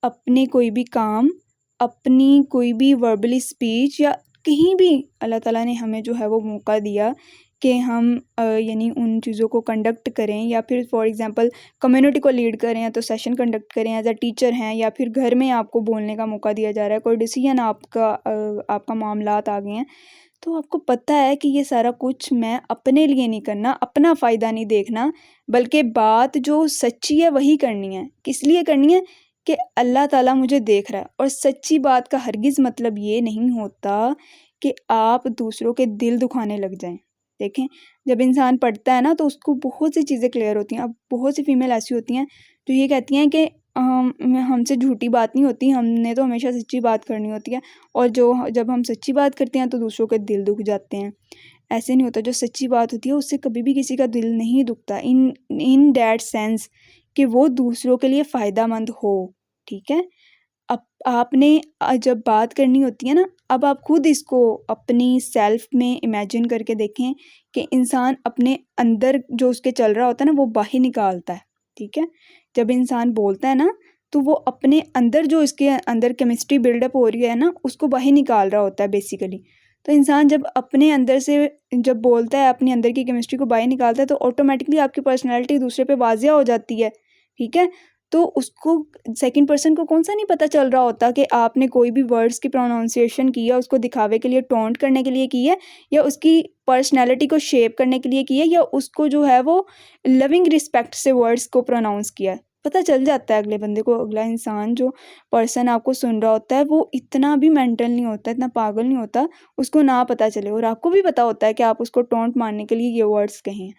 अपने कोई भी काम, अपनी कोई भी वर्बली स्पीच या कहीं भी अल्लाह ताला ने हमें जो है वो मौका दिया कि हम यानी उन चीज़ों को कंडक्ट करें, या फिर फॉर एग्जांपल कम्युनिटी को लीड करें, या तो सेशन कंडक्ट करें एज अ टीचर हैं, या फिर घर में आपको बोलने का मौका दिया जा रहा है, कोई डिसीजन आपका मामलात आ गए हैं, तो आपको पता है कि ये सारा कुछ मैं अपने लिए नहीं करना, अपना फ़ायदा नहीं देखना, बल्कि बात जो सच्ची है वही करनी है। किस लिए करनी है? कि अल्लाह ताला मुझे देख रहा है। और सच्ची बात का हरगिज़ मतलब ये नहीं होता कि आप दूसरों के दिल दुखाने लग जाएं। देखें, जब इंसान पढ़ता है ना तो उसको बहुत सी चीज़ें क्लियर होती हैं। अब बहुत सी फीमेल ऐसी होती हैं जो ये कहती हैं कि हमसे झूठी बात नहीं होती, हमने तो हमेशा सच्ची बात करनी होती है, और जब हम सच्ची बात करते हैं तो दूसरों के दिल दुख जाते हैं। ऐसे नहीं होता, जो सच्ची बात होती है उससे कभी भी किसी का दिल नहीं दुखता, इन दैट सेंस कि वो दूसरों के लिए फ़ायदेमंद हो, ठीक है। अब आपने जब बात करनी होती है ना, अब आप खुद इसको अपनी सेल्फ में इमेजिन करके देखें कि इंसान अपने अंदर जो उसके चल रहा होता है ना वो बाहर निकालता है, ठीक है। जब इंसान बोलता है ना तो वो अपने अंदर जो इसके अंदर केमिस्ट्री बिल्डअप हो रही है ना उसको बाहर निकाल रहा होता है बेसिकली। तो इंसान जब अपने अंदर से जब बोलता है, अपने अंदर की केमिस्ट्री को बाहर निकालता है, तो ऑटोमेटिकली आपकी पर्सनैलिटी दूसरे पे वाज़िया हो जाती है, ठीक है। तो उसको सेकंड पर्सन को कौन सा नहीं पता चल रहा होता कि आपने कोई भी वर्ड्स की प्रोनाउंसिएशन की है उसको दिखावे के लिए, टोंट करने के लिए की है, या उसकी पर्सनैलिटी को शेप करने के लिए की है, या उसको जो है वो लविंग रिस्पेक्ट से वर्ड्स को प्रोनाउंस किया है। पता चल जाता है अगले बंदे को। अगला इंसान जो पर्सन आपको सुन रहा होता है वो इतना भी मेंटल नहीं होता, इतना पागल नहीं होता, उसको ना पता चले, और आपको भी पता होता है कि आप उसको टोंट मारने के लिए ये वर्ड्स कहे हैं।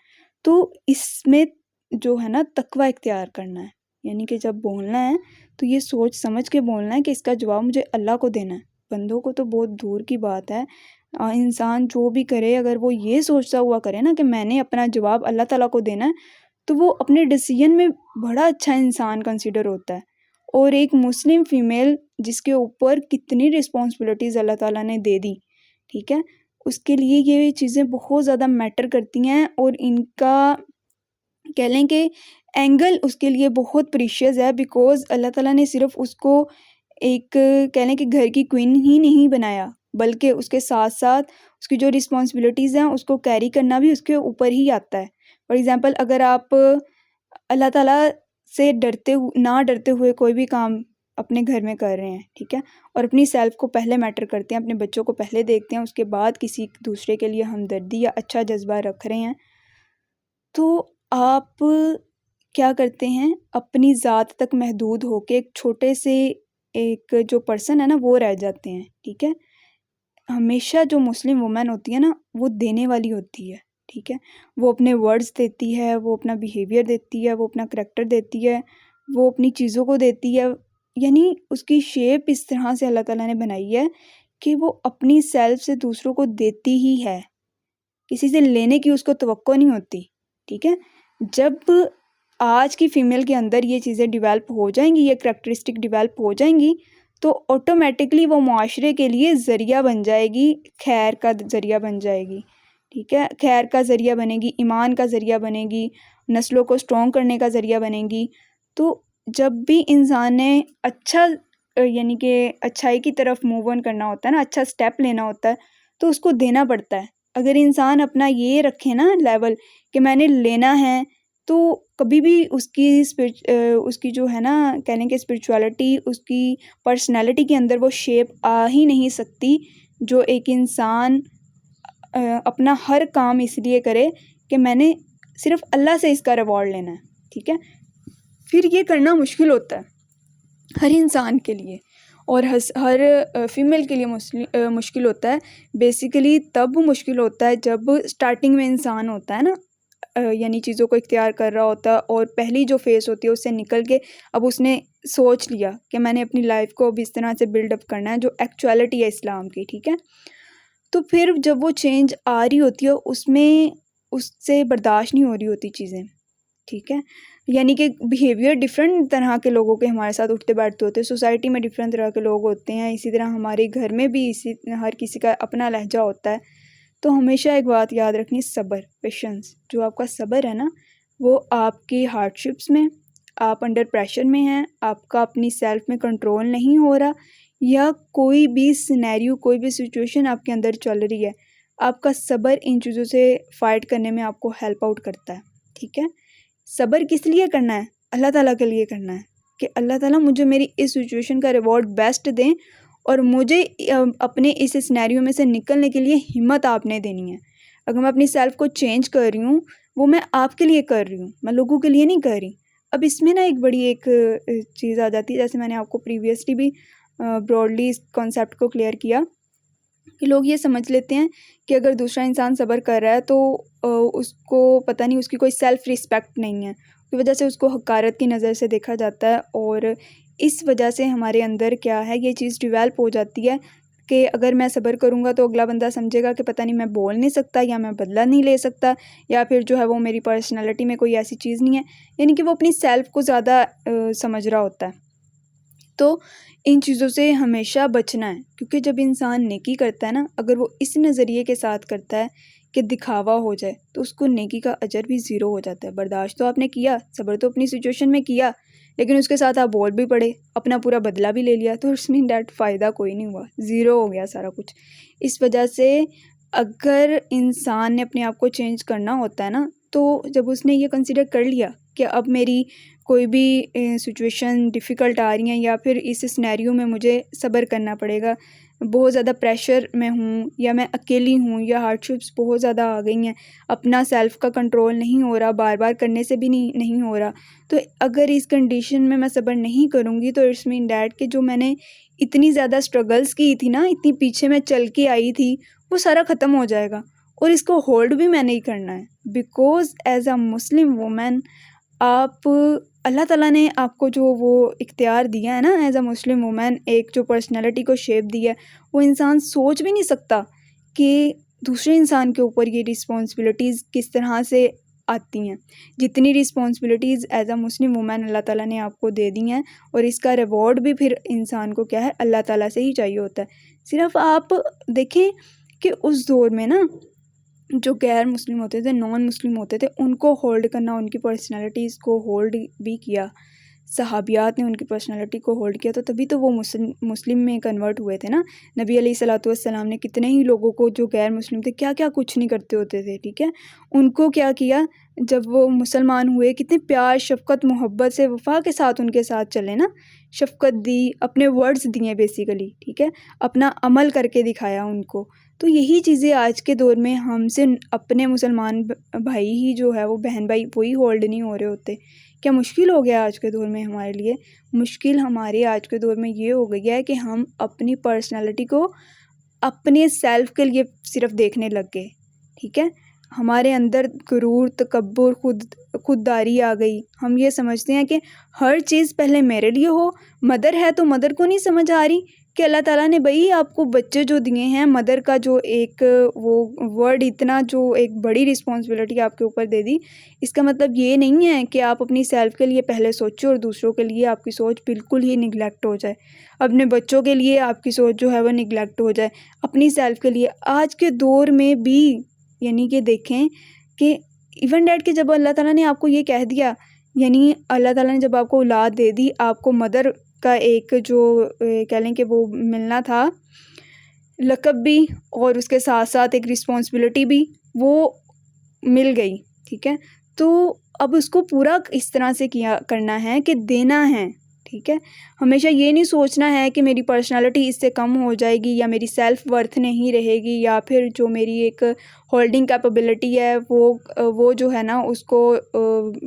तो इसमें जो है ना तकवा इख्तियार करना है, यानी कि जब बोलना है तो ये सोच समझ के बोलना है कि इसका जवाब मुझे अल्लाह को देना है। बंदों को तो बहुत दूर की बात है, इंसान जो भी करे अगर वो ये सोचता हुआ करे ना कि मैंने अपना जवाब अल्लाह ताला को देना है, तो वो अपने डिसीजन में बड़ा अच्छा इंसान कंसिडर होता है। और एक मुस्लिम फ़ीमेल जिसके ऊपर कितनी रिस्पॉन्सिबिलिटीज़ अल्लाह ताला ने दे दी, ठीक है, उसके लिए ये चीज़ें बहुत ज़्यादा मैटर करती हैं, और इनका कह लें कि एंगल उसके लिए बहुत प्रीशियस है, बिकॉज़ अल्लाह ताला ने सिर्फ़ उसको एक कह लें कि घर की क्वीन ही नहीं बनाया, बल्कि उसके साथ-साथ उसकी जो रिस्पॉन्सिबिलिटीज़ हैं उसको कैरी करना भी उसके ऊपर ही आता है। फॉर एग्ज़ाम्पल, अगर आप अल्लाह ताला से डरते हुए कोई भी काम अपने घर में कर रहे हैं, ठीक है, और अपनी सेल्फ को पहले मैटर करते हैं, अपने बच्चों को पहले देखते हैं, उसके बाद किसी दूसरे के लिए हमदर्दी या अच्छा जज़्बा रख रहे हैं, तो आप क्या करते हैं, अपनी ज़ात तक महदूद होके एक छोटे से एक जो पर्सन है ना वो रह जाते हैं, ठीक है। हमेशा जो मुस्लिम वुमेन होती है ना वो देने वाली होती है, ठीक है। वो अपने वर्ड्स देती है, वो अपना बिहेवियर देती है, वो अपना करैक्टर देती है, वो अपनी चीज़ों को देती है, यानी उसकी शेप इस तरह से अल्लाह ताला ने बनाई है कि वो अपनी सेल्फ से दूसरों को देती ही है, किसी से लेने की उसको तवक्को नहीं होती, ठीक है। जब आज की फ़ीमेल के अंदर ये चीज़ें डेवलप हो जाएंगी, ये करैक्टरिस्टिक डेवलप हो जाएंगी, तो ऑटोमेटिकली वो मुआशरे के लिए ज़रिया बन जाएगी, खैर का ज़रिया बन जाएगी, ठीक है। खैर का ज़रिया बनेगी, ईमान का ज़रिया बनेगी, नस्लों को स्ट्रॉन्ग करने का ज़रिया बनेगी। तो जब भी इंसान ने अच्छा यानी कि अच्छाई की तरफ मूव ऑन करना होता है ना, अच्छा स्टेप लेना होता है, तो उसको देना पड़ता है। अगर इंसान अपना ये रखे ना लेवल कि मैंने लेना है, तो कभी भी उसकी जो है ना कह लें कि स्पिरिचुअलिटी, उसकी पर्सनैलिटी के अंदर वो शेप आ ही नहीं सकती, जो एक इंसान अपना हर काम इसलिए करे कि मैंने सिर्फ़ अल्लाह से इसका रिवॉर्ड लेना है, ठीक है। फिर ये करना मुश्किल होता है हर इंसान के लिए, और हर फीमेल के लिए मुश्किल होता है। बेसिकली तब मुश्किल होता है जब स्टार्टिंग में इंसान होता है ना, यानी चीज़ों को इख्तियार कर रहा होता है और पहली जो फेस होती है उससे निकल के अब उसने सोच लिया कि मैंने अपनी लाइफ को अब इस तरह से बिल्डअप करना है जो एक्चुअलिटी है इस्लाम की, ठीक है। तो फिर जब वो चेंज आ रही होती है उसमें उससे बर्दाश्त नहीं हो रही होती चीज़ें, ठीक है। यानी कि बिहेवियर डिफरेंट तरह के लोगों के हमारे साथ उठते बैठते होते हैं, सोसाइटी में डिफरेंट तरह के लोग होते हैं, इसी तरह हमारे घर में भी हर किसी का अपना लहजा होता है। तो हमेशा एक बात याद रखनी, सब्र, पेशेंस। जो आपका सब्र है ना, वो आपकी हार्डशिप्स में, आप अंडर प्रेशर में हैं, आपका अपनी सेल्फ में कंट्रोल नहीं हो रहा, या कोई भी सिनेरियो, कोई भी सिचुएशन आपके अंदर चल रही है, आपका सब्र इन चीज़ों से फ़ाइट करने में आपको हेल्प आउट करता है, ठीक है। सब्र किस लिए करना है? अल्लाह ताला के लिए करना है कि अल्लाह ताला मुझे मेरी इस सिचुएशन का रिवॉर्ड बेस्ट दें और मुझे अपने इस सिनेरियो में से निकलने के लिए हिम्मत आपने देनी है। अगर मैं अपनी सेल्फ को चेंज कर रही हूँ, वो मैं आपके लिए कर रही हूँ, मैं लोगों के लिए नहीं कर रही। अब इसमें ना एक बड़ी एक चीज़ आ जाती है, जैसे मैंने आपको प्रीवियसली भी ब्रॉडली इस कॉन्सेप्ट को क्लियर किया कि लोग ये समझ लेते हैं कि अगर दूसरा इंसान सब्र कर रहा है तो उसको पता नहीं, उसकी कोई सेल्फ रिस्पेक्ट नहीं है, की वजह से उसको हकारत की नज़र से देखा जाता है। और इस वजह से हमारे अंदर क्या है, ये चीज़ डिवेल्प हो जाती है कि अगर मैं सब्र करूँगा तो अगला बंदा समझेगा कि पता नहीं मैं बोल नहीं सकता, या मैं बदला नहीं ले सकता, या फिर जो है वो मेरी पर्सनैलिटी में कोई ऐसी चीज़ नहीं है। यानी कि वो अपनी सेल्फ को ज़्यादा समझ रहा होता है। तो इन चीज़ों से हमेशा बचना है, क्योंकि जब इंसान नेकी करता है ना, अगर वो इस नज़रिए के साथ करता है कि दिखावा हो जाए, तो उसको नेकी का अजर भी ज़ीरो हो जाता है। बर्दाश्त तो आपने किया, सब्र तो अपनी सिचुएशन में किया, लेकिन उसके साथ आप बोल भी पड़े, अपना पूरा बदला भी ले लिया, तो इट्स मीन दैट फ़ायदा कोई नहीं हुआ, ज़ीरो हो गया सारा कुछ। इस वजह से अगर इंसान ने अपने आप को चेंज करना होता है ना, तो जब उसने ये कंसिडर कर लिया कि अब मेरी कोई भी सिचुएशन डिफ़िकल्ट आ रही हैं, या फिर इस सिनेरियो में मुझे सब्र करना पड़ेगा, बहुत ज़्यादा प्रेशर में हूँ, या मैं अकेली हूँ, या हार्डशिप्स बहुत ज़्यादा आ गई हैं, अपना सेल्फ का कंट्रोल नहीं हो रहा, बार बार करने से भी नहीं हो रहा, तो अगर इस कंडीशन में मैं सब्र नहीं करूँगी तो इट्स मीन डैट कि जो मैंने इतनी ज़्यादा स्ट्रगल्स की थी ना, इतनी पीछे मैं चल के आई थी, वो सारा ख़त्म हो जाएगा। और इसको होल्ड भी मैंने ही करना है, because as a Muslim woman आप, अल्लाह ताला ने आपको जो वो इख्तियार दिया है ना, एज़ अ मुस्लिम वुमन, एक जो पर्सनैलिटी को शेप दी है, वो इंसान सोच भी नहीं सकता कि दूसरे इंसान के ऊपर ये रिस्पॉन्सिबिलिटीज़ किस तरह से आती हैं। जितनी responsibilities as a Muslim woman अल्लाह ताला ने आपको दे दी हैं, और इसका रिवॉर्ड भी फिर इंसान को क्या है, अल्लाह ताला से ही चाहिए होता है। सिर्फ़ आप देखें कि उस दौर में ना, जो गैर मुस्लिम होते थे, नॉन मुस्लिम होते थे, उनको होल्ड करना, उनकी पर्सनैलिटीज़ को होल्ड भी किया, सहाबियात ने उनकी पर्सनैलिटी को होल्ड किया, तो तभी तो वो मुस्लिम में कन्वर्ट हुए थे ना। नबी अलैहिस्सलातु वस्सलाम ने कितने ही लोगों को, जो गैर मुस्लिम थे, क्या क्या कुछ नहीं करते होते थे, ठीक है, उनको क्या किया, जब वो मुसलमान हुए, कितने प्यार, शफ़क़त, मोहब्बत से, वफ़ा के साथ उनके साथ चले ना, शफ़क़त दी, अपने वर्ड्स दिए बेसिकली, ठीक है, अपना अमल करके दिखाया उनको। तो यही चीज़ें आज के दौर में हमसे अपने मुसलमान भाई ही जो है, वो बहन भाई वही होल्ड नहीं हो रहे होते। क्या मुश्किल हो गया आज के दौर में हमारे लिए? मुश्किल हमारी आज के दौर में ये हो गई है कि हम अपनी पर्सनैलिटी को अपने सेल्फ के लिए सिर्फ देखने लग गए, ठीक है। हमारे अंदर गुरूर, तकब्बुर, खुददारी आ गई। हम ये समझते हैं कि हर चीज़ पहले मेरे लिए हो। मदर है तो मदर को नहीं समझ आ रही कि अल्लाह ताला ने भाई आपको बच्चे जो दिए हैं, मदर का जो एक वो वर्ड, इतना जो एक बड़ी रिस्पॉन्सिबिलिटी आपके ऊपर दे दी, इसका मतलब ये नहीं है कि आप अपनी सेल्फ के लिए पहले सोचो और दूसरों के लिए आपकी सोच बिल्कुल ही निगलेक्ट हो जाए। अपने बच्चों के लिए आपकी सोच जो है वो निगलेक्ट हो जाए, अपनी सेल्फ के लिए। आज के दौर में भी यानी कि देखें कि इवन डैट कि जब अल्लाह ताला ने आपको ये कह दिया, यानी अल्लाह ताला ने जब आपको औलाद दे दी, आपको मदर का एक जो कह लें कि वो मिलना था, लक़ब भी, और उसके साथ साथ एक रिस्पॉन्सिबिलिटी भी, वो मिल गई, ठीक है। तो अब उसको पूरा इस तरह से किया करना है कि देना है, ठीक है। हमेशा ये नहीं सोचना है कि मेरी पर्सनैलिटी इससे कम हो जाएगी, या मेरी सेल्फ वर्थ नहीं रहेगी, या फिर जो मेरी एक होल्डिंग कैपेबिलिटी है वो जो है ना, उसको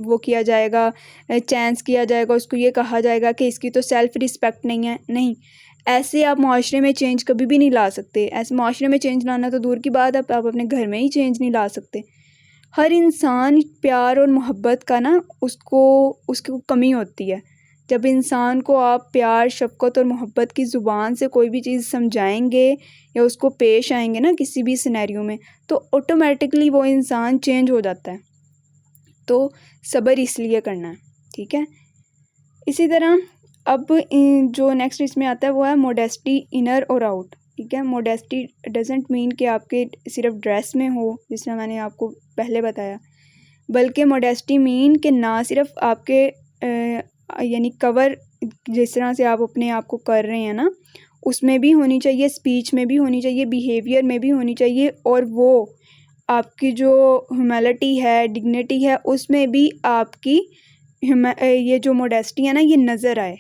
वो किया जाएगा, चांस किया जाएगा, उसको ये कहा जाएगा कि इसकी तो सेल्फ रिस्पेक्ट नहीं है। नहीं, ऐसे आप माशरे में चेंज कभी भी नहीं ला सकते। ऐसे माशरे में चेंज लाना तो दूर की बात, आप अपने घर में ही चेंज नहीं ला सकते। हर इंसान प्यार और मोहब्बत का ना उसको कमी होती है। जब इंसान को आप प्यार, शफ़क़त और मोहब्बत की ज़ुबान से कोई भी चीज़ समझाएंगे या उसको पेश आएंगे ना किसी भी सिनेरियो में, तो ऑटोमेटिकली वो इंसान चेंज हो जाता है। तो सब्र इसलिए करना है, ठीक है। इसी तरह अब जो नेक्स्ट इसमें आता है वो है मोडेस्टी इनर और आउट, ठीक है। मोडेस्टी डजेंट मीन कि आपके सिर्फ ड्रेस में हो, जिसमें मैंने आपको पहले बताया, बल्कि मोडेस्टी मीन कि ना सिर्फ आपके यानी कवर जिस तरह से आप अपने आप को कर रहे हैं ना, उसमें भी होनी चाहिए, स्पीच में भी होनी चाहिए, बिहेवियर में भी होनी चाहिए, और वो आपकी जो ह्यूमैलिटी है, डिग्निटी है, उसमें भी आपकी ये जो मोडेस्टी है ना ये नज़र आए।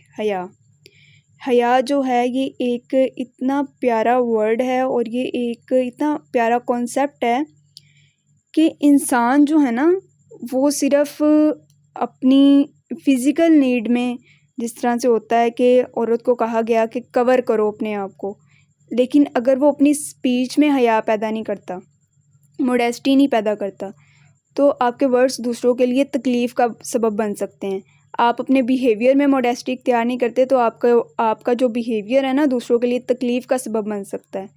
हया जो है ये एक इतना प्यारा वर्ड है और ये एक इतना प्यारा कॉन्सेप्ट है कि इंसान जो है ना वो सिर्फ अपनी फ़िज़िकल नीड में, जिस तरह से होता है कि औरत को कहा गया कि कवर करो अपने आप को, लेकिन अगर वो अपनी स्पीच में हया पैदा नहीं करता, मोडेस्टी नहीं पैदा करता, तो आपके वर्ड्स दूसरों के लिए तकलीफ़ का सबब बन सकते हैं। आप अपने बिहेवियर में मोडेस्टी इख्तियार नहीं करते तो आपका जो बिहेवियर है ना दूसरों के लिए तकलीफ़ का सबब बन सकता है,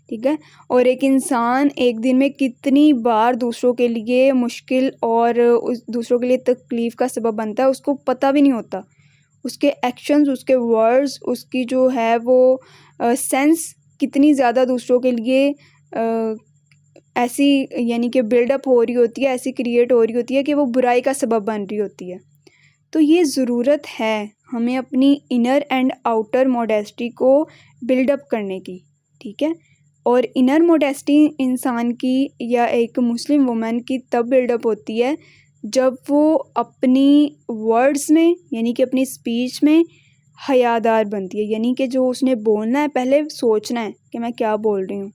ठीक है। और एक इंसान एक दिन में कितनी बार दूसरों के लिए मुश्किल और उस दूसरों के लिए तकलीफ़ का सबब बनता है उसको पता भी नहीं होता। उसके एक्शंस, उसके वर्ड्स, उसकी जो है वो सेंस कितनी ज़्यादा दूसरों के लिए ऐसी यानी कि बिल्डअप हो रही होती है, ऐसी क्रिएट हो रही होती है कि वो बुराई का सबब बन रही होती है। तो ये ज़रूरत है हमें अपनी इनर एंड आउटर मोडेस्टी को बिल्डअप करने की, ठीक है। और इनर मोडेस्टी इंसान की या एक मुस्लिम वुमन की तब बिल्डअप होती है जब वो अपनी वर्ड्स में यानी कि अपनी स्पीच में हयादार बनती है, यानी कि जो उसने बोलना है पहले सोचना है कि मैं क्या बोल रही हूँ।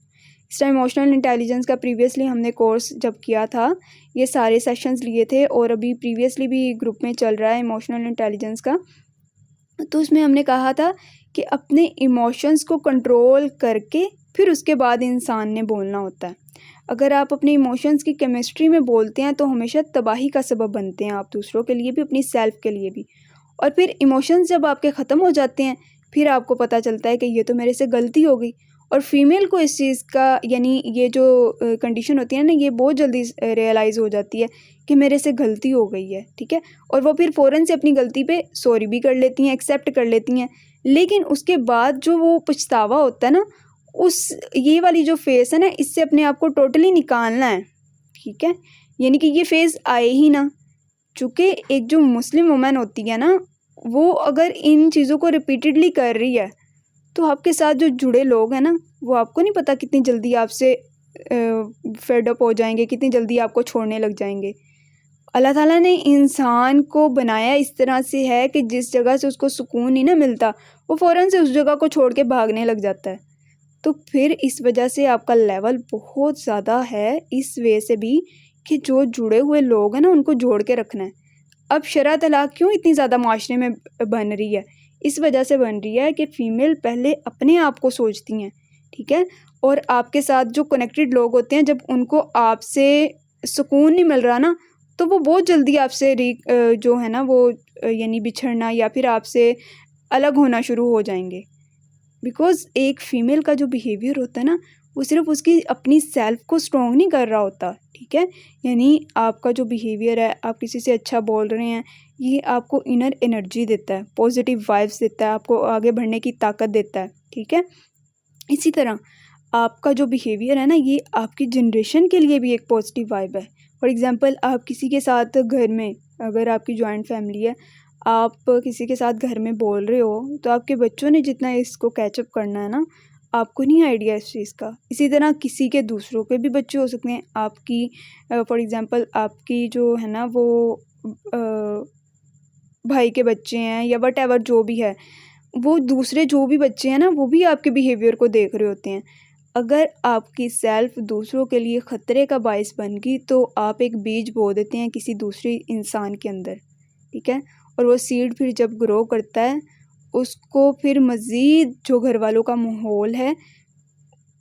इस टाइम इमोशनल इंटेलिजेंस का प्रीवियसली हमने कोर्स जब किया था, ये सारे सेशंस लिए थे और अभी प्रीवियसली भी ग्रुप में चल रहा है इमोशनल इंटेलिजेंस का। तो उसमें हमने कहा था कि अपने इमोशंस को कंट्रोल करके फिर उसके बाद इंसान ने बोलना होता है। अगर आप अपने इमोशंस की केमिस्ट्री में बोलते हैं तो हमेशा तबाही का सबब बनते हैं, आप दूसरों के लिए भी, अपनी सेल्फ के लिए भी। और फिर इमोशंस जब आपके ख़त्म हो जाते हैं फिर आपको पता चलता है कि ये तो मेरे से गलती हो गई। और फीमेल को इस चीज़ का यानी ये जो कंडीशन होती है ना ये बहुत जल्दी रियलाइज़ हो जाती है कि मेरे से गलती हो गई है, ठीक है। और वो फिर फ़ौरन से अपनी गलती पे सॉरी भी कर लेती हैं, एक्सेप्ट कर लेती हैं, लेकिन उसके बाद जो वो पछतावा होता है ना, उस ये वाली जो फेज़ है ना इससे अपने आप को टोटली निकालना है, ठीक है। यानी कि ये फेज़ आए ही ना, चूँकि एक जो मुस्लिम वुमन होती है ना वो अगर इन चीज़ों को रिपीटेडली कर रही है तो आपके साथ जो जुड़े लोग हैं ना वो आपको नहीं पता कितनी जल्दी आपसे फेड अप हो जाएंगे, कितनी जल्दी आपको छोड़ने लग जाएंगे। अल्लाह ताला ने इंसान को बनाया इस तरह से है कि जिस जगह से उसको सुकून नहीं ना मिलता वो फ़ौरन से उस जगह को छोड़ के भागने लग जाता है। तो फिर इस वजह से आपका लेवल बहुत ज़्यादा है इस वे से भी कि जो जुड़े हुए लोग हैं ना उनको जोड़ के रखना है। अब शरअ तलाक़ क्यों इतनी ज़्यादा माशरे में बन रही है, इस वजह से बन रही है कि फ़ीमेल पहले अपने आप को सोचती हैं, ठीक है। और आपके साथ जो कनेक्टेड लोग होते हैं जब उनको आपसे सुकून नहीं मिल रहा ना तो वो बहुत जल्दी आपसे जो है ना वो यानी बिछड़ना या फिर आपसे अलग होना शुरू हो जाएंगे। बिकॉज़ एक फ़ीमेल का जो बिहेवियर होता है ना वो सिर्फ उसकी अपनी सेल्फ को स्ट्रॉन्ग नहीं कर रहा होता, ठीक है। यानी आपका जो बिहेवियर है, आप किसी से अच्छा बोल रहे हैं, ये आपको इनर एनर्जी देता है, पॉजिटिव वाइब्स देता है, आपको आगे बढ़ने की ताकत देता है, ठीक है। इसी तरह आपका जो बिहेवियर है ना ये आपकी जनरेशन के लिए भी एक पॉजिटिव वाइब है। फॉर एग्ज़ाम्पल आप किसी के साथ घर में, अगर आपकी जॉइंट फैमिली है, आप किसी के साथ घर में बोल रहे हो तो आपके बच्चों ने जितना इसको कैचअप करना है ना आपको नहीं आइडिया इस चीज़ का। इसी तरह किसी के दूसरों के भी बच्चे हो सकते हैं, आपकी फॉर एग्ज़ाम्पल आपकी जो है ना वो भाई के बच्चे हैं या व्हाटएवर जो भी है, वो दूसरे जो भी बच्चे हैं ना वो भी आपके बिहेवियर को देख रहे होते हैं। अगर आपकी सेल्फ दूसरों के लिए ख़तरे का बायस बन गई तो आप एक बीज बो देते हैं किसी दूसरे इंसान के अंदर, ठीक है। और वो सीड फिर जब ग्रो करता है उसको फिर मज़ीद जो घर वालों का माहौल है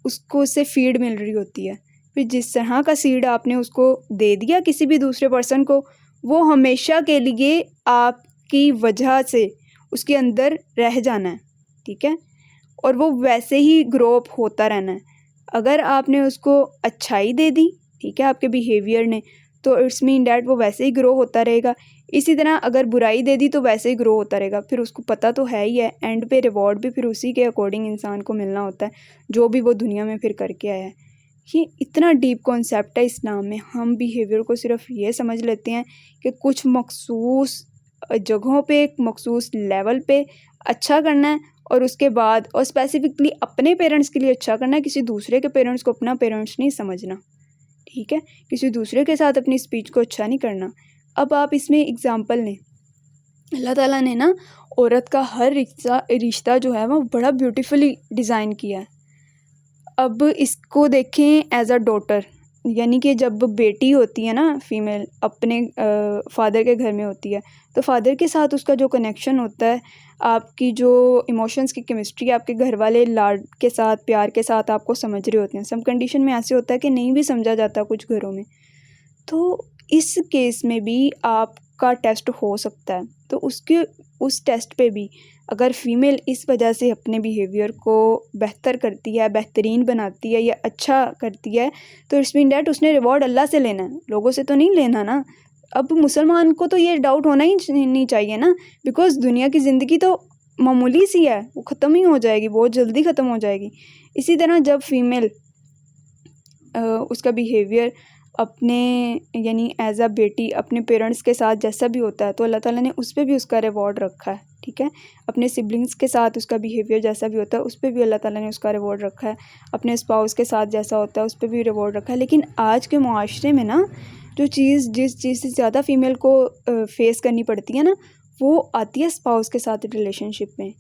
उसको उससे फीड मिल रही होती है। फिर जिस तरह का सीड आपने उसको दे दिया किसी भी दूसरे पर्सन को, वो हमेशा के लिए आपकी वजह से उसके अंदर रह जाना है, ठीक है, और वो वैसे ही ग्रो अप होता रहना है। अगर आपने उसको अच्छाई दे दी, ठीक है, आपके बिहेवियर ने, तो इट्स मीन डैट वो वैसे ही ग्रो होता रहेगा। इसी तरह अगर बुराई दे दी तो वैसे ही ग्रो होता रहेगा। फिर उसको पता तो है ही है, एंड पे रिवॉर्ड भी फिर उसी के अकॉर्डिंग इंसान को मिलना होता है जो भी वो दुनिया में फिर करके आया है। ये इतना डीप कॉन्सेप्ट है इस्लाम में। हम बिहेवियर को सिर्फ ये समझ लेते हैं कि कुछ मखसूस जगहों पे, एक मखसूस लेवल पे अच्छा करना है, और उसके बाद और स्पेसिफिकली अपने पेरेंट्स के लिए अच्छा करना है। किसी दूसरे के पेरेंट्स को अपना पेरेंट्स नहीं समझना, ठीक है, किसी दूसरे के साथ अपनी स्पीच को अच्छा नहीं करना। अब आप इसमें एग्ज़ाम्पल लें, अल्लाह ताला ने ना औरत का हर रिश्ता जो है वो बड़ा ब्यूटीफुली डिज़ाइन किया है। अब इसको देखें एज अ डॉटर, यानी कि जब बेटी होती है ना फीमेल, अपने फादर के घर में होती है, तो फादर के साथ उसका जो कनेक्शन होता है, आपकी जो इमोशंस की केमिस्ट्री, आपके घर वाले लाड के साथ, प्यार के साथ आपको समझ रहे होते हैं। सम कंडीशन में ऐसे होता है कि नहीं भी समझा जाता कुछ घरों में, तो इस केस में भी आपका टेस्ट हो सकता है। तो उस टेस्ट पे भी अगर फ़ीमेल इस वजह से अपने बिहेवियर को बेहतर करती है, बेहतरीन बनाती है या अच्छा करती है, तो इट्स मीन डैट उसने रिवॉर्ड अल्लाह से लेना है, लोगों से तो नहीं लेना ना। अब मुसलमान को तो ये डाउट होना ही नहीं चाहिए ना, बिकॉज़ दुनिया की ज़िंदगी तो मामूली सी है, वो ख़त्म ही हो जाएगी, बहुत जल्दी ख़त्म हो जाएगी। इसी तरह जब फ़ीमेल उसका बिहेवियर अपने यानी एज अ बेटी अपने पेरेंट्स के साथ जैसा भी होता है, तो अल्लाह ताला ने उस पर भी उसका रिवॉर्ड रखा है, ठीक है। अपने सिबलिंग्स के साथ उसका बिहेवियर जैसा भी होता है उस पर भी अल्लाह ताला ने उसका रिवॉर्ड रखा है। अपने स्पाउस के साथ जैसा होता है उस पर भी रिवॉर्ड रखा है। लेकिन आज के मुआशरे में ना जो चीज़ जिस चीज़ से ज़्यादा फ़ीमेल को फेस करनी पड़ती है ना, वो आती है स्पाउस के साथ रिलेशनशिप में,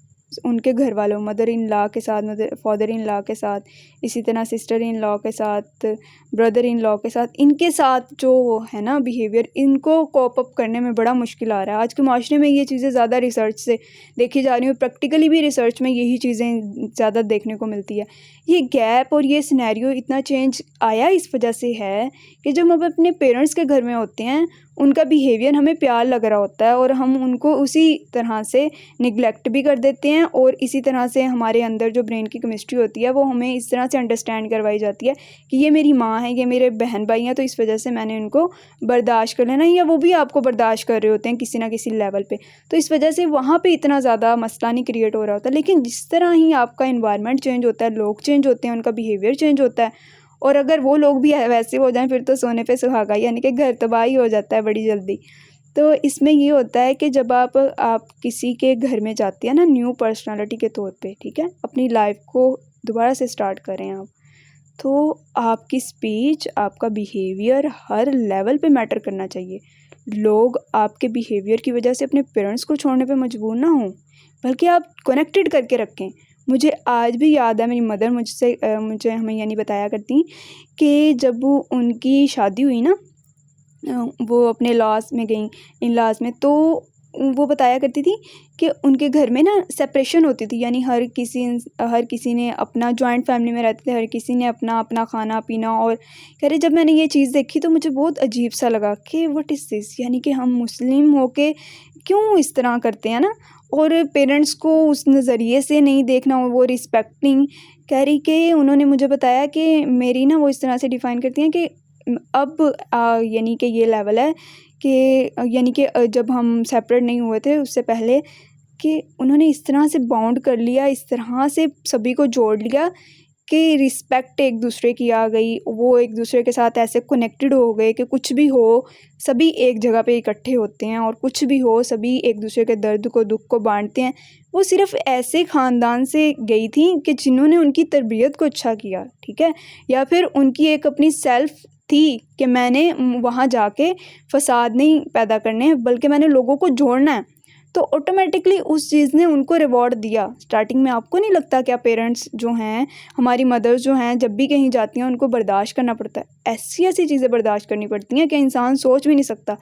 उनके घर वालों, मदर इन लॉ के साथ, फादर इन लॉ के साथ, इसी तरह सिस्टर इन लॉ के साथ, ब्रदर इन लॉ के साथ, इनके साथ जो है ना बिहेवियर, इनको कोप अप करने में बड़ा मुश्किल आ रहा है। आज के माशरे में ये चीज़ें ज़्यादा रिसर्च से देखी जा रही हैं, प्रैक्टिकली भी रिसर्च में यही चीज़ें ज़्यादा देखने को मिलती है। ये गैप और ये सिनेरियो इतना चेंज आया इस वजह से है कि जब हम अपने पेरेंट्स के घर में होते हैं, उनका बिहेवियर हमें प्यार लग रहा होता है और हम उनको उसी तरह से निगलेक्ट भी कर देते हैं, और इसी तरह से हमारे अंदर जो ब्रेन की केमिस्ट्री होती है वो हमें इस तरह से अंडरस्टैंड करवाई जाती है कि ये मेरी माँ है, ये मेरे बहन भाई हैं, तो इस वजह से मैंने उनको बर्दाश्त कर लेना, या वो भी आपको बर्दाश्त कर रहे होते हैं किसी ना किसी लेवल पे। तो इस वजह से वहाँ पे इतना ज़्यादा मसला नहीं क्रिएट हो रहा होता। लेकिन जिस तरह ही आपका इन्वायरमेंट चेंज होता है, लोग चेंज होते हैं, उनका बिहेवियर चेंज होता है, और अगर वो लोग भी वैसे हो जाएं फिर तो सोने पे सुहागा, यानी कि घर तबाह ही हो जाता है बड़ी जल्दी। तो इसमें ये होता है कि जब आप किसी के घर में जाती हैं ना न्यू पर्सनालिटी के तौर पे, ठीक है, अपनी लाइफ को दोबारा से स्टार्ट करें आप, तो आपकी स्पीच, आपका बिहेवियर हर लेवल पे मैटर करना चाहिए। लोग आपके बिहेवियर की वजह से अपने पेरेंट्स को छोड़ने पे मजबूर ना हों, बल्कि आप कनेक्टेड करके रखें। मुझे आज भी याद है, मेरी मदर मुझे हमें यानी बताया करती कि जब उनकी शादी हुई ना, वो अपने लॉस में गई, इन लॉस में, तो वो बताया करती थी कि उनके घर में ना सेपरेशन होती थी, यानी हर किसी ने अपना, जॉइंट फैमिली में रहते थे, हर किसी ने अपना अपना खाना पीना। और कह रहे जब मैंने ये चीज़ देखी तो मुझे बहुत अजीब सा लगा कि व्हाट इज़ दिस, यानी कि हम मुस्लिम होके क्यों इस तरह करते हैं ना, और पेरेंट्स को उस नज़रिए से नहीं देखना, और वो रिस्पेक्टिंग। कह रही कि उन्होंने मुझे बताया कि मेरी ना वो इस तरह से डिफ़ाइन करती हैं कि अब यानी कि ये लेवल है कि यानी कि जब हम सेपरेट नहीं हुए थे उससे पहले, कि उन्होंने इस तरह से बाउंड कर लिया, इस तरह से सभी को जोड़ लिया कि रिस्पेक्ट एक दूसरे की आ गई। वो एक दूसरे के साथ ऐसे कनेक्टेड हो गए कि कुछ भी हो सभी एक जगह पे इकट्ठे होते हैं, और कुछ भी हो सभी एक दूसरे के दर्द को, दुख को बांटते हैं। वो सिर्फ ऐसे ख़ानदान से गई थी कि जिन्होंने उनकी तरबियत को अच्छा किया, ठीक है, या फिर उनकी एक अपनी सेल्फ थी कि मैंने वहाँ जाके फसाद नहीं पैदा करने हैं, बल्कि मैंने लोगों को जोड़ना है। तो ऑटोमेटिकली उस चीज़ ने उनको रिवॉर्ड दिया। स्टार्टिंग में आपको नहीं लगता क्या पेरेंट्स जो हैं, हमारी मदर्स जो हैं, जब भी कहीं जाती हैं उनको बर्दाश्त करना पड़ता है, ऐसी ऐसी चीज़ें बर्दाश्त करनी पड़ती हैं कि इंसान सोच भी नहीं सकता।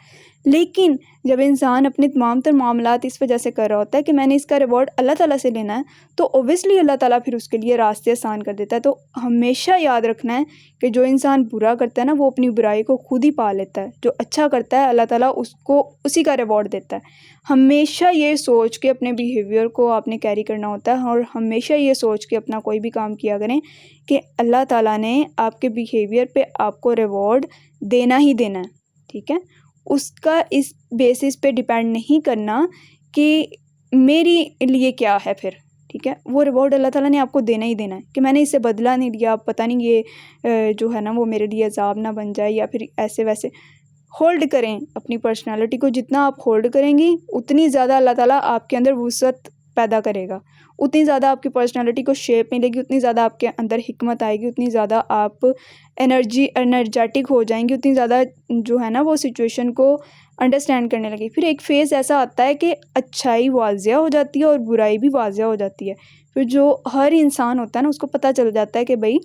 लेकिन जब इंसान अपने तमाम तर मामलात इस वजह से कर रहा होता है कि मैंने इसका रिवॉर्ड अल्लाह ताला से लेना है, तो ओबियसली अल्लाह ताला फिर उसके लिए रास्ते आसान कर देता है। तो हमेशा याद रखना है कि जो इंसान बुरा करता है ना, वो अपनी बुराई को खुद ही पा लेता है। जो अच्छा करता है अल्लाह ताला उसको उसी का रिवॉर्ड देता है। हमेशा ये सोच के अपने बिहेवियर को आपने कैरी करना होता है, और हमेशा ये सोच के अपना कोई भी काम किया करें कि अल्लाह ताला ने आपके बिहेवियर पे आपको रिवॉर्ड देना ही देना है। ठीक है, उसका इस बेसिस पे डिपेंड नहीं करना कि मेरी लिए क्या है फिर। ठीक है, वो रिवॉर्ड अल्लाह ताला ने आपको देना ही देना है कि मैंने इससे बदला नहीं लिया, पता नहीं ये जो है ना वो मेरे लिए अजाब ना बन जाए या फिर ऐसे वैसे। होल्ड करें अपनी पर्सनालिटी को, जितना आप होल्ड करेंगी उतनी ज़्यादा अल्लाह ताला आपके अंदर वुसअत पैदा करेगा, उतनी ज़्यादा आपकी पर्सनालिटी को शेप मिलेगी, उतनी ज़्यादा आपके अंदर हिकमत आएगी, उतनी ज़्यादा आप एनर्जेटिक हो जाएंगी, उतनी ज़्यादा जो है ना वो सिचुएशन को अंडरस्टैंड करने लगे। फिर एक फेज़ ऐसा आता है कि अच्छाई वाज़िया हो जाती है और बुराई भी वाज़िया हो जाती है। फिर जो हर इंसान होता है ना, उसको पता चल जाता है कि भाई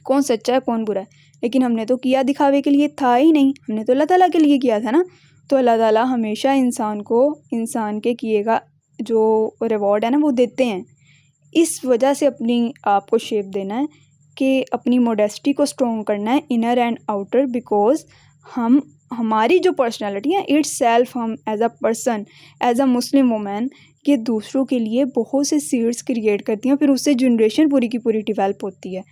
कौन सच्चा है कौन बुरा है। लेकिन हमने तो किया दिखावे के लिए था ही नहीं, हमने तो अल्लाह ताला के लिए किया था ना। तो अल्लाह ताला हमेशा इंसान को इंसान के किएगा जो रिवॉर्ड है ना वो देते हैं। इस वजह से अपनी आप को शेप देना है कि अपनी मोडेस्टी को स्ट्रॉन्ग करना है, इनर एंड आउटर, बिकॉज हमारी जो पर्सनालिटी है इट्स सेल्फ, हम as a person, as a Muslim woman, ये दूसरों के लिए बहुत से सीड्स क्रिएट करती हैं, फिर उससे जनरेशन पूरी की पूरी डिवेल्प होती है।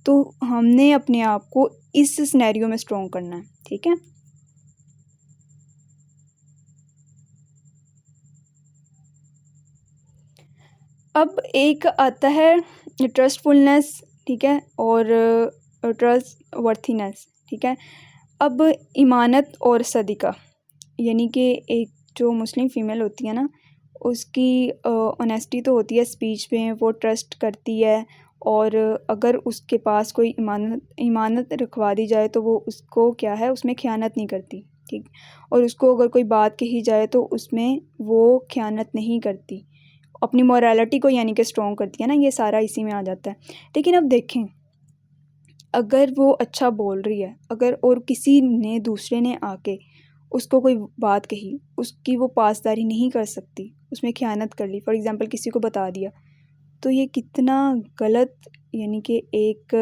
तो हमने अपने आप को इस सिनेरियो में स्ट्रॉन्ग करना है। ठीक है, अब एक आता है ट्रस्टफुलनेस। ठीक है, और ट्रस्ट वर्थीनेस। ठीक है, अब इमानत और सदका, यानी कि एक जो मुस्लिम फ़ीमेल होती है ना, उसकी ऑनेस्टी तो होती है स्पीच में, वो ट्रस्ट करती है, और अगर उसके पास कोई इमानत रखवा दी जाए तो वो उसको क्या है उसमें ख़यानत नहीं करती। ठीक, और उसको अगर कोई बात कही जाए तो उसमें वो ख़यानत नहीं करती, अपनी मोरालिटी को यानी कि स्ट्रॉन्ग करती है ना। ये सारा इसी में आ जाता है। लेकिन अब देखें, अगर वो अच्छा बोल रही है, अगर और किसी ने दूसरे ने आके उसको कोई बात कही, उसकी वो पासदारी नहीं कर सकती, उसमें ख़यानत कर ली, फॉर एग्ज़ाम्पल किसी को बता दिया, तो ये कितना गलत, यानी कि एक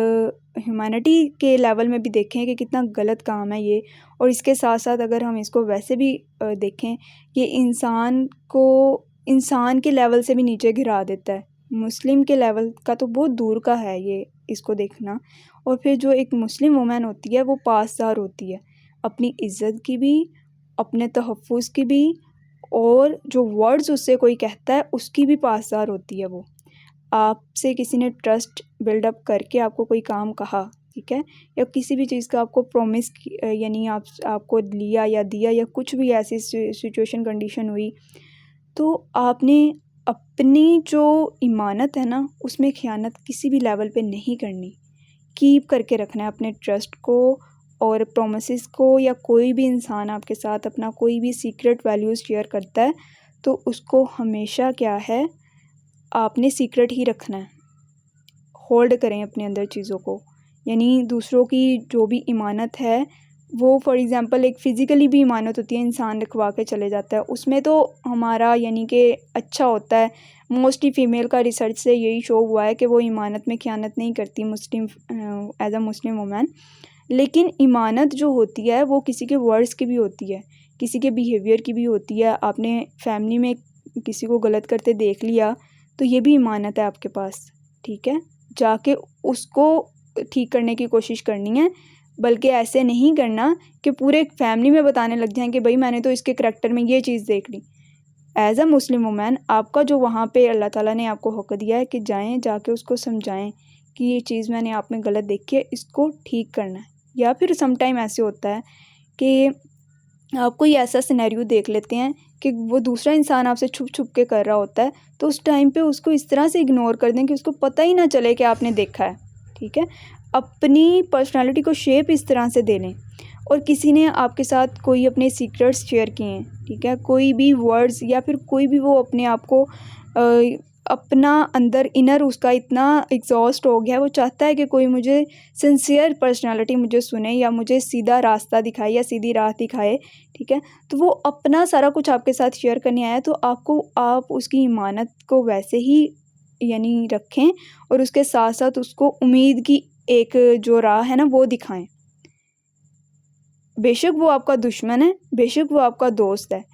ह्यूमैनिटी के लेवल में भी देखें कि कितना गलत काम है ये। और इसके साथ साथ अगर हम इसको वैसे भी देखें, ये इंसान के लेवल से भी नीचे गिरा देता है। मुस्लिम के लेवल का तो बहुत दूर का है ये, इसको देखना। और फिर जो एक मुस्लिम वुमेन होती है वो पासदार होती है, अपनी इज़्ज़त की भी, अपने तहफ़्फ़ुज़ की भी, और जो वर्ड्स उससे कोई कहता है उसकी भी पासदार होती है वो। आपसे किसी ने ट्रस्ट बिल्डअप करके आपको कोई काम कहा, ठीक है, या किसी भी चीज़ का आपको प्रॉमिस यानी आपको लिया या दिया या कुछ भी ऐसी सिचुएशन कंडीशन हुई, तो आपने अपनी जो इमानत है ना उसमें ख़यानत किसी भी लेवल पे नहीं करनी। कीप करके रखना है अपने ट्रस्ट को और प्रोमिसेस को। या कोई भी इंसान आपके साथ अपना कोई भी सीक्रेट वैल्यूज़ शेयर करता है तो उसको हमेशा क्या है, आपने सीक्रेट ही रखना है। होल्ड करें अपने अंदर चीज़ों को, यानी दूसरों की जो भी इमानत है वो, फॉर एग्ज़ाम्पल एक फ़िज़िकली भी इमानत होती है, इंसान रखवा के चले जाता है, उसमें तो हमारा यानी कि अच्छा होता है। मोस्टली फ़ीमेल का रिसर्च से यही शो हुआ है कि वो इमानत में ख़यानत नहीं करती मुस्लिम, एज अ मुस्लिम वुमेन। लेकिन इमानत जो होती है वो किसी के वर्ड्स की भी होती है, किसी के बिहेवियर की भी होती है। आपने फैमिली में किसी को गलत करते देख लिया तो ये भी इमानत है आपके पास। ठीक है, जाके उसको ठीक करने की कोशिश करनी है, बल्कि ऐसे नहीं करना कि पूरे फैमिली में बताने लग जाएं कि भाई मैंने तो इसके करैक्टर में ये चीज़ देख ली। एज अ मुस्लिम वुमेन आपका जो वहाँ पे अल्लाह ताला ने आपको हक़ दिया है कि जाएं, जाके उसको समझाएं कि ये चीज़ मैंने आप में गलत देखी है, इसको ठीक करना है। या फिर समटाइम ऐसे होता है कि आप कोई ऐसा सिनेरियो देख लेते हैं कि वो दूसरा इंसान आपसे छुप छुप के कर रहा होता है, तो उस टाइम पे उसको इस तरह से इग्नोर कर दें कि उसको पता ही ना चले कि आपने देखा है। ठीक है, अपनी पर्सनालिटी को शेप इस तरह से दे लें। और किसी ने आपके साथ कोई अपने सीक्रेट्स शेयर किए हैं, ठीक है, कोई भी वर्ड्स या फिर कोई भी वो अपने आप को अपना अंदर इनर उसका इतना एग्जॉस्ट हो गया है, वो चाहता है कि कोई मुझे सिंसियर पर्सनालिटी मुझे सुने या मुझे सीधा रास्ता दिखाए या सीधी राह दिखाए, ठीक है। तो वो अपना सारा कुछ आपके साथ शेयर करने आया, तो आप उसकी ईमानत को वैसे ही यानी रखें और उसके साथ साथ उसको उम्मीद की एक जो राह है ना वो दिखाएं। बेशक वो आपका दुश्मन है, बेशक वो आपका दोस्त है,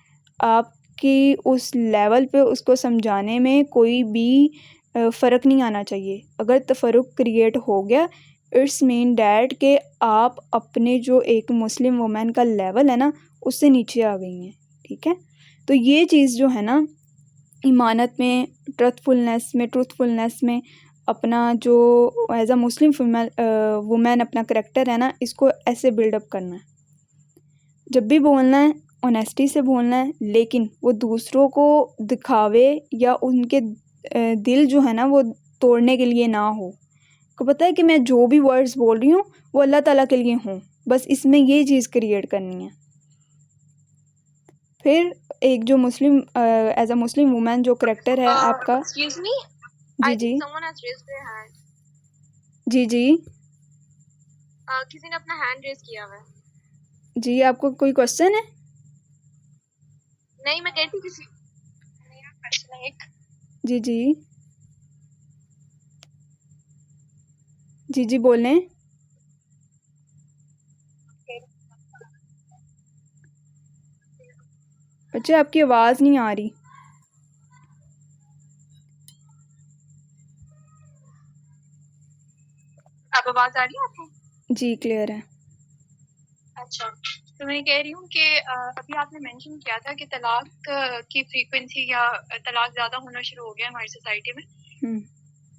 आपकी उस लेवल पे उसको समझाने में कोई भी फ़र्क नहीं आना चाहिए। अगर तफरुक क्रिएट हो गया, इट्स मीन डैट कि आप अपने जो एक मुस्लिम वुमेन का लेवल है ना उससे नीचे आ गई हैं, ठीक है। तो ये चीज़ जो है ना ईमानत में, ट्रूथफुलनेस में अपना जो एज अ मुस्लिम वुमेन अपना करैक्टर है ना, इसको ऐसे बिल्डअप करना है। जब भी बोलना है ऑनेस्टी से बोलना है, लेकिन वो दूसरों को दिखावे या उनके दिल जो है ना वो तोड़ने के लिए ना हो। को पता है कि मैं जो भी वर्ड्स बोल रही हूँ वो अल्लाह ताला के लिए हूँ, बस इसमें ये चीज़ क्रिएट करनी है। फिर एक जो Muslim as a Muslim woman जो करैक्टर है आपका। Excuse me? Ji I ji think someone has raised their hand. जी जी किसी ने अपना हैंड रेज किया हुआ है। जी, आपको कोई क्वेश्चन है? नहीं, मैं कह रही थी किसी मेरा क्वेश्चन है एक। जी जी जी जी बोलें। बच्चे आपकी आवाज़ नहीं आ रही। अब आवाज आ रही है आपको? जी क्लियर है। अच्छा, तो मैं कह रही हूँ कि अभी आपने मेंशन किया था कि तलाक की फ्रीक्वेंसी या तलाक ज्यादा होना शुरू हो गया हमारी सोसाइटी में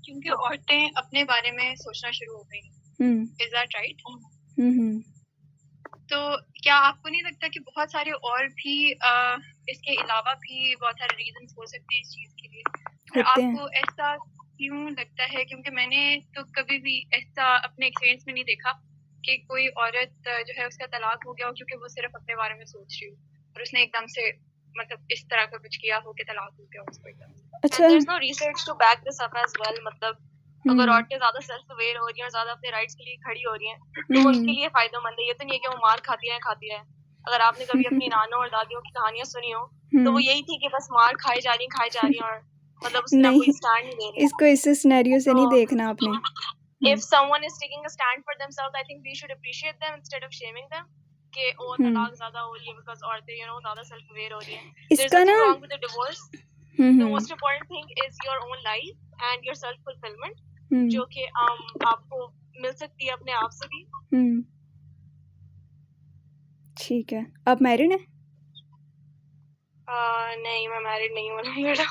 क्योंकि औरतें अपने बारे में सोचना शुरू हो गई। Is that right? तो क्या आपको नहीं लगता कि बहुत सारे और भी इसके अलावा भी बहुत सारे रीजंस हो सकते हैं इस चीज के लिए? और आपको ऐसा क्यों लगता है? क्योंकि मैंने तो कभी भी ऐसा अपने एक्सपीरियंस में नहीं देखा कि कोई औरत जो है उसका तलाक हो गया हो क्योंकि वो सिर्फ अपने बारे में सोच रही हो और उसने एकदम से मतलब इस तरह का कुछ किया हो कि तलाक हो गया उसको एकदम से। अच्छा, And there's no research to back this up as well. मतलब अगर औरतें ज्यादा सेल्फ अवेयर हो रही हैं और ज्यादा अपने राइट्स के लिए खड़ी हो रही हैं तो उनके लिए फायदेमंद है। ये तो नहीं है कि वो मार खाती है। अगर आपने कभी अपनी नाना और दादियों की कहानियां सुनी हो तो वो यही थी कि बस मार खाई जा रही और मतलब उसका कोई स्टैंड नहीं ले रही। इसको इस सिनेरियो से नहीं देखना आपने। If someone is taking a stand for themselves, I think we should appreciate them instead of shaming them. कि ओ तलाक ज्यादा हो रही है because औरतें ज्यादा self aware हो रही हैं. There's nothing wrong with a divorce. The most important thing is your own life and your self fulfillment, जो कि आपको मिल सकती है अपने आप से भी। ठीक है, आप मैरिड हैं? नहीं, मैं मैरिड नहीं हूँ बेटा।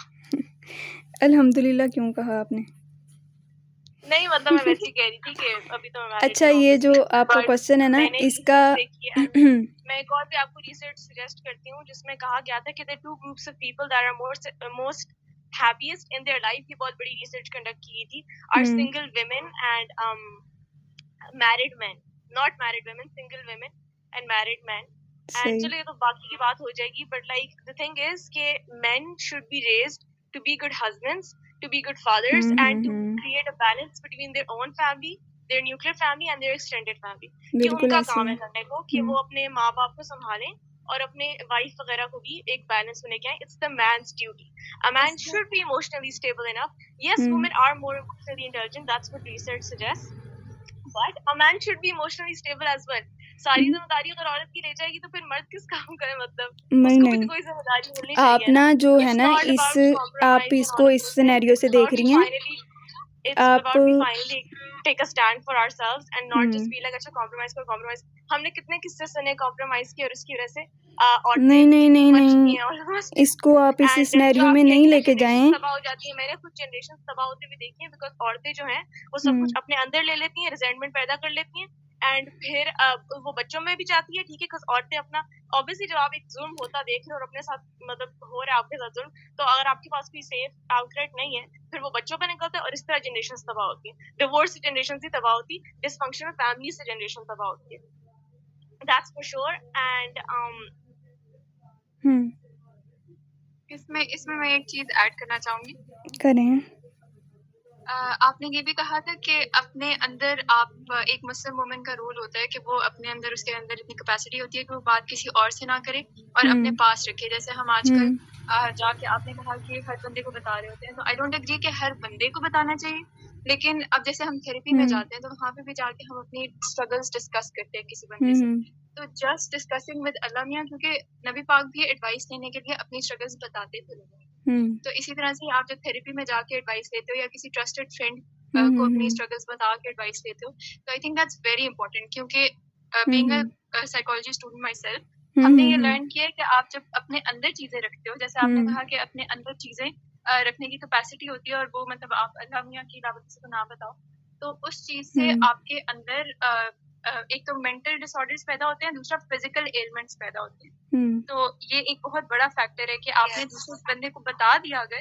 अल्हम्दुलिल्लाह क्यों कहा आपने? नहीं मतलब मैं वैसे ही कह रही थी कि अभी तो मैं मैरिड अच्छा, ये जो आपका क्वेश्चन है ना इसका मैं एक और भी आपको रिसर्च सजेस्ट करती हूँ जिसमें कहा गया था कि the two groups of people that are most happiest in their life, ये बहुत बड़ी रिसर्च कंडक्ट की गई थी, are single women and married men, not married women, single women and married men. And चलो ये तो बाकी की बात हो जाएगी, but like the thing is कि men should be raised to be good husbands, to be good fathers, and to create a balance between their own family, their nuclear family and their extended family. कि उनका काम है करने को कि वो अपने माँ बाप को संभालें और अपने वाइफ वगैरह को भी एक बैलेंस में लेके आए. It's the man's duty. A man should be emotionally stable enough. Yes, women are more emotionally intelligent. That's what research suggests. But a man should be emotionally stable as well. सारी जिम्मेदारी अगर औरत की ले जाएगी तो फिर मर्द किस काम करे? मतलब उसको भी तो कोई जिम्मेदारी मिलनी चाहिए। आप ना जो है ना आप इसको इस सिनेरियो से देख रही हैं। आप take a stand for ourselves and not just be like अच्छा compromise. हमने कितने किस्से सुने compromise की और इसकी वजह से नहीं, इसको आप इस सिनेरियो में नहीं लेके जाएं। तबाह हो जाती है। मैंने कुछ जनरेशन तबाह होते हुए देखी है बिकॉज औरतें जो हैं वो सब कुछ अपने अंदर ले लेती हैं, रिजेंटमेंट पैदा कर लेती हैं एंड फिर वो बच्चों में भी जाती है। ठीक है, बिकॉज औरतें अपना ऑब्वियसली जब आप एक जुर्म होता देख रहे हो और अपने साथ मतलब हो रहा है आपके साथ जुर्म, तो अगर आपके पास कोई सेफ आउटलेट नहीं है फिर वो बच्चों पे निकलता है और इस तरह जनरेशन तबाह होती है। डिवोर्स से जनरेशन से तबाह होती है, डिसफंक्शनल फैमिली से जनरेशन तबाह होती है। That's for sure. And इसमें मैं एक चीज़ ऐड करना चाहूँगी। करें। आपने ये भी कहा था कि अपने अंदर एक मुस्लिम वुमन का रोल होता है कि वो अपने अंदर उसके अंदर इतनी कैपेसिटी होती है कि वो बात किसी और से ना करे और अपने पास रखे। जैसे हम आजकल जाके आपने कहा कि हर बंदे को बता रहे होते हैं, तो आई डोंट एग्री कि हर बंदे को बताना चाहिए। लेकिन अब जैसे हम थेरेपी में जाते हैं तो वहाँ पे भी जाके हम अपनी स्ट्रगल्स डिस्कस करते हैं किसी बंदे से। तो जस्ट डिस्कसिंग विद अल्लाह मियां, क्योंकि नबी पाक भी एडवाइस देने के लिए अपनी स्ट्रगल्स बताते थे लोगों को। तो इसी तरह से आप जब थेरेपी में जाके एडवाइस लेते हो या किसी ट्रस्टेड फ्रेंड को अपनी स्ट्रगल्स बता के एडवाइस लेते हो, तो I think that's very important. क्योंकि being a psychology student myself, हमने ये लर्न किया है कि आप जब अपने अंदर चीजें रखते हो, जैसे आपने कहा कि अपने अंदर चीजें रखने की कैपेसिटी होती है और वो मतलब आप अल्लाह मियां की इलावा किसी को ना बताओ, तो उस चीज से आपके अंदर एक तो मेंटल डिसऑर्डर्स पैदा होते हैं, दूसरा फिजिकल एलिमेंट्स पैदा होते हैं। तो ये एक बहुत बड़ा फैक्टर है कि आपने दूसरे बंदे को बता दिया अगर,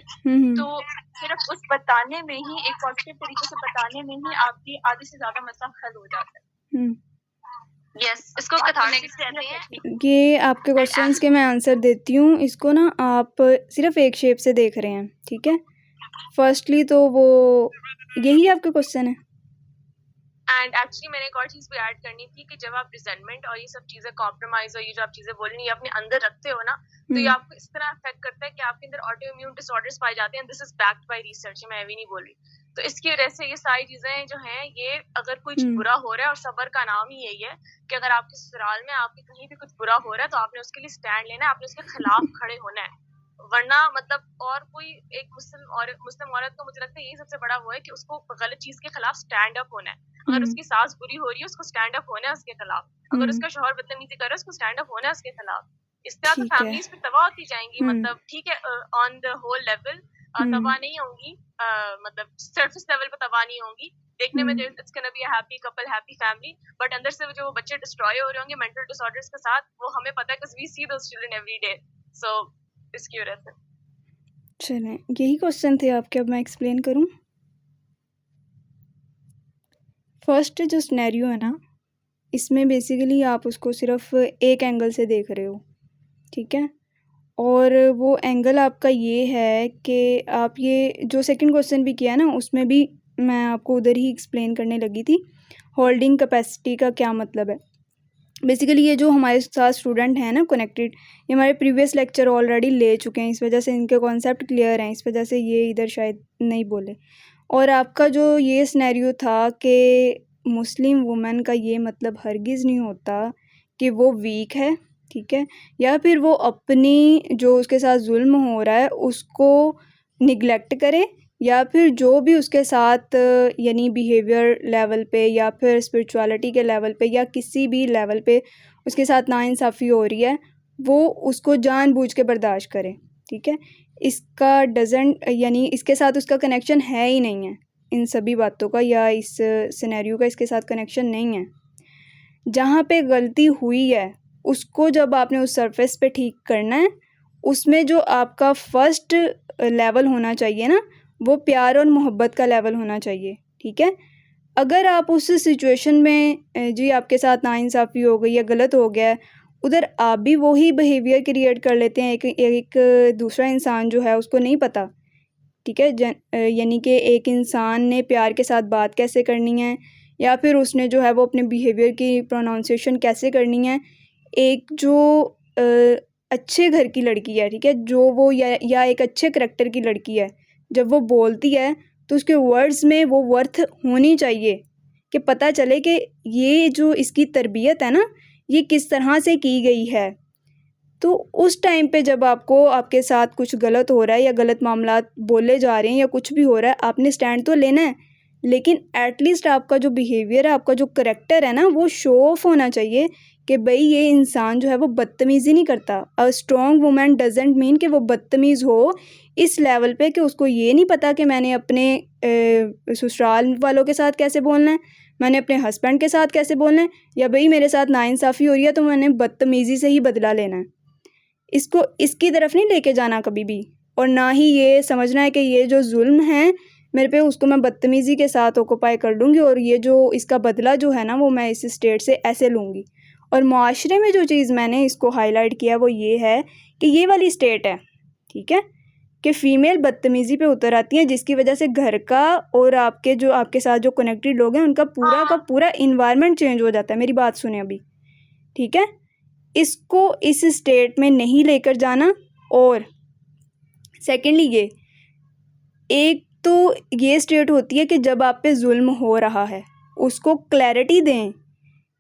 तो सिर्फ उस बताने में ही, एक पॉजिटिव तरीके से बताने में ही आपकी आधे से ज्यादा मसला हल हो जाता है। यस, इसको कैथार्सिस कहते हैं। ये आपके क्वेश्चंस के मैं आंसर देती हूँ। इसको ना आप सिर्फ एक शेप से देख रहे हैं, ठीक है। फर्स्टली तो वो यही आपका क्वेश्चन है। एंड एक्चुअली मैंने एक और चीज भी ऐड करनी थी कि जब आप रिजेंटमेंट और ये सब चीजें कॉम्प्रोमाइज और ये जो आप चीजें बोल रही हैं अपने अंदर रखते हो ना, तो ये आपको इस तरह अफेक्ट करता है कि आपके अंदर ऑटो इम्यून डिसऑर्डर्स पाए जाते हैं। This is backed by research, मैं अभी नहीं बोल रही। तो इसकी वजह से ये सारी चीजें जो हैं, ये अगर कुछ बुरा हो रहा है, और सबर का नाम ही यही है कि अगर आपके ससुराल में आपके कहीं भी कुछ बुरा हो रहा है, तो आपने उसके लिए स्टैंड लेना है, आपने उसके खिलाफ खड़े होना है। वरना मतलब और कोई एक मुस्लिम औरत को, मुझे लगता है यही सबसे बड़ा वो है कि उसको गलत चीज के खिलाफ स्टैंड अप होना है। अगर उसकी सास बुरी हो रही है, उसको स्टैंड अप होना है उसके खिलाफ। अगर उसका शौहर बदतमीजी कर रहा है, उसको स्टैंड अप होना है उसके खिलाफ। इस तरह तो फैमिलीज पे तबाह होती जाएंगी। मतलब ठीक है, ऑन द होल लेवल तबाह नहीं होंगी, मतलब सरफेस लेवल पे तबाह नहीं होंगी। देखने में it's gonna be a happy couple, happy family, but अंदर से जो बच्चे डिस्ट्रॉय हो रहे होंगे मेंटल डिसऑर्डर्स के साथ, वो हमें पता है because we see those children every day. So इसकी वजह से। चलें, यही क्वेश्चन थे आपके। अब मैं एक्सप्लेन करूं। फर्स्ट जो सिनेरियो है ना, इसमें बेसिकली आप उसको सिर्फ एक एंगल से देख रहे हो, ठीक है। और वो एंगल आपका ये है कि आप ये जो सेकंड क्वेश्चन भी किया ना, उसमें भी मैं आपको उधर ही एक्सप्लेन करने लगी थी होल्डिंग कैपेसिटी का क्या मतलब है। बेसिकली ये जो हमारे साथ स्टूडेंट हैं ना कनेक्टेड, ये हमारे प्रीवियस लेक्चर ऑलरेडी ले चुके हैं, इस वजह से इनके कॉन्सेप्ट क्लियर हैं, इस वजह से ये इधर शायद नहीं बोले। और आपका जो ये सिनेरियो था कि मुस्लिम वुमेन का ये मतलब हरगिज़ नहीं होता कि वो वीक है, ठीक है, या फिर वो अपनी जो उसके साथ जुल्म हो रहा है उसको निगलेक्ट करे, या फिर जो भी उसके साथ यानी बिहेवियर लेवल पे या फिर स्पिरिचुअलिटी के लेवल पे या किसी भी लेवल पे उसके साथ नाइंसाफ़ी हो रही है, वो उसको जानबूझ के बर्दाश्त करे, ठीक है। इसका डजेंट यानी इसके साथ उसका कनेक्शन है ही नहीं है, इन सभी बातों का या इस सिनेरियो का इसके साथ कनेक्शन नहीं है। जहाँ पे गलती हुई है उसको जब आपने उस सरफेस पे ठीक करना है, उसमें जो आपका फर्स्ट लेवल होना चाहिए ना, वो प्यार और मोहब्बत का लेवल होना चाहिए, ठीक है। अगर आप उस सिचुएशन में जी आपके साथ नाइंसाफ़ी हो गई या गलत हो गया है, उधर आप भी वही बिहेवियर क्रिएट कर लेते हैं। एक दूसरा इंसान जो है उसको नहीं पता, ठीक है, यानी कि एक इंसान ने प्यार के साथ बात कैसे करनी है, या फिर उसने जो है वो अपने बिहेवियर की प्रोनाउंसिएशन कैसे करनी है। एक जो अच्छे घर की लड़की है, ठीक है, जो वो या एक अच्छे करैक्टर की लड़की है, जब वो बोलती है तो उसके वर्ड्स में वो वर्थ होनी चाहिए कि पता चले कि ये जो इसकी तरबियत है ना, ये किस तरह से की गई है। तो उस टाइम पे जब आपको आपके साथ कुछ गलत हो रहा है या गलत मामलात बोले जा रहे हैं या कुछ भी हो रहा है, आपने स्टैंड तो लेना है, लेकिन एटलीस्ट आपका जो बिहेवियर है, आपका जो करैक्टर है ना, वो शो ऑफ होना चाहिए कि भाई ये इंसान जो है वो बदतमीज़ी नहीं करता। A strong women doesn't mean कि वो बदतमीज़ हो इस लेवल पे कि उसको ये नहीं पता कि मैंने अपने ससुराल वालों के साथ कैसे बोलना है, मैंने अपने हस्बैंड के साथ कैसे बोलना है, या भाई मेरे साथ नाइंसाफ़ी हो रही है तो मैंने बदतमीज़ी से ही बदला लेना है। इसको इसकी तरफ नहीं लेके जाना कभी भी, और ना ही ये समझना है कि ये जो जुल्म है मेरे पे, उसको मैं बदतमीज़ी के साथ ऑक्यूपाई कर लूँगी और ये जो इसका बदला जो है ना वो मैं इस स्टेट से ऐसे लूँगी। और मुआशरे में जो चीज़ मैंने इसको हाईलाइट किया वो ये है कि ये वाली स्टेट है, ठीक है, कि फ़ीमेल बदतमीज़ी पे उतर आती हैं, जिसकी वजह से घर का और आपके साथ जो कनेक्टेड लोग हैं उनका पूरा का पूरा इन्वायरमेंट चेंज हो जाता है। मेरी बात सुने अभी, ठीक है। इसको इस स्टेट में नहीं लेकर जाना। और सेकेंडली एक तो ये स्टेट होती है कि जब आप पे जुल्म हो रहा है उसको क्लैरिटी दें,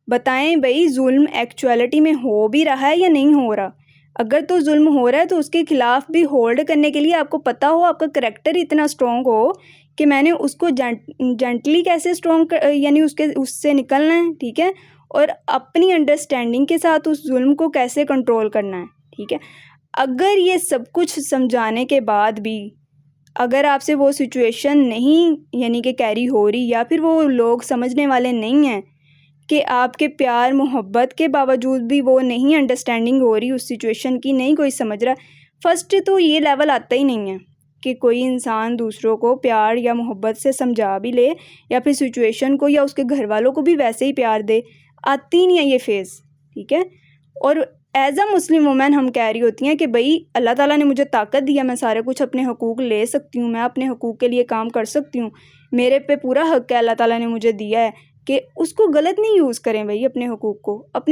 बताएं भाई जुल्म एक्चुअलिटी में हो भी रहा है या नहीं हो रहा। अगर तो जुल्म हो रहा है तो उसके खिलाफ भी होल्ड करने के लिए आपको पता हो, आपका करेक्टर इतना स्ट्रॉन्ग हो कि मैंने उसको जेंटली कैसे स्ट्रॉन्ग यानी उससे निकलना है, ठीक है, और अपनी अंडरस्टैंडिंग के साथ उस जुल्म को कैसे कंट्रोल करना है, ठीक है। अगर ये सब कुछ समझाने के बाद भी अगर आपसे वो सिचुएशन नहीं यानी कि कैरी हो रही, या फिर वो लोग समझने वाले नहीं हैं कि आपके प्यार मोहब्बत के बावजूद भी वो नहीं अंडरस्टैंडिंग हो रही उस सिचुएशन की, नहीं कोई समझ रहा, फर्स्ट तो ये लेवल आता ही नहीं है कि कोई इंसान दूसरों को प्यार या मोहब्बत से समझा भी ले या फिर सिचुएशन को या उसके घर वालों को भी वैसे ही प्यार दे, आती नहीं है ये फेज़, ठीक है। और एज़ अ मुस्लिम वुमेन हम कह रही होती हैं कि भाई अल्लाह ताला ने मुझे ताकत दिया, मैं सारे कुछ अपने हकूक़ ले सकती हूँ, मैं अपने हकूक़ के लिए काम कर सकती हूँ, मेरे पे पूरा हक़ है, अल्लाह ताला ने मुझे दिया है, कि उसको गलत नहीं यूज़ करें भाई। अपने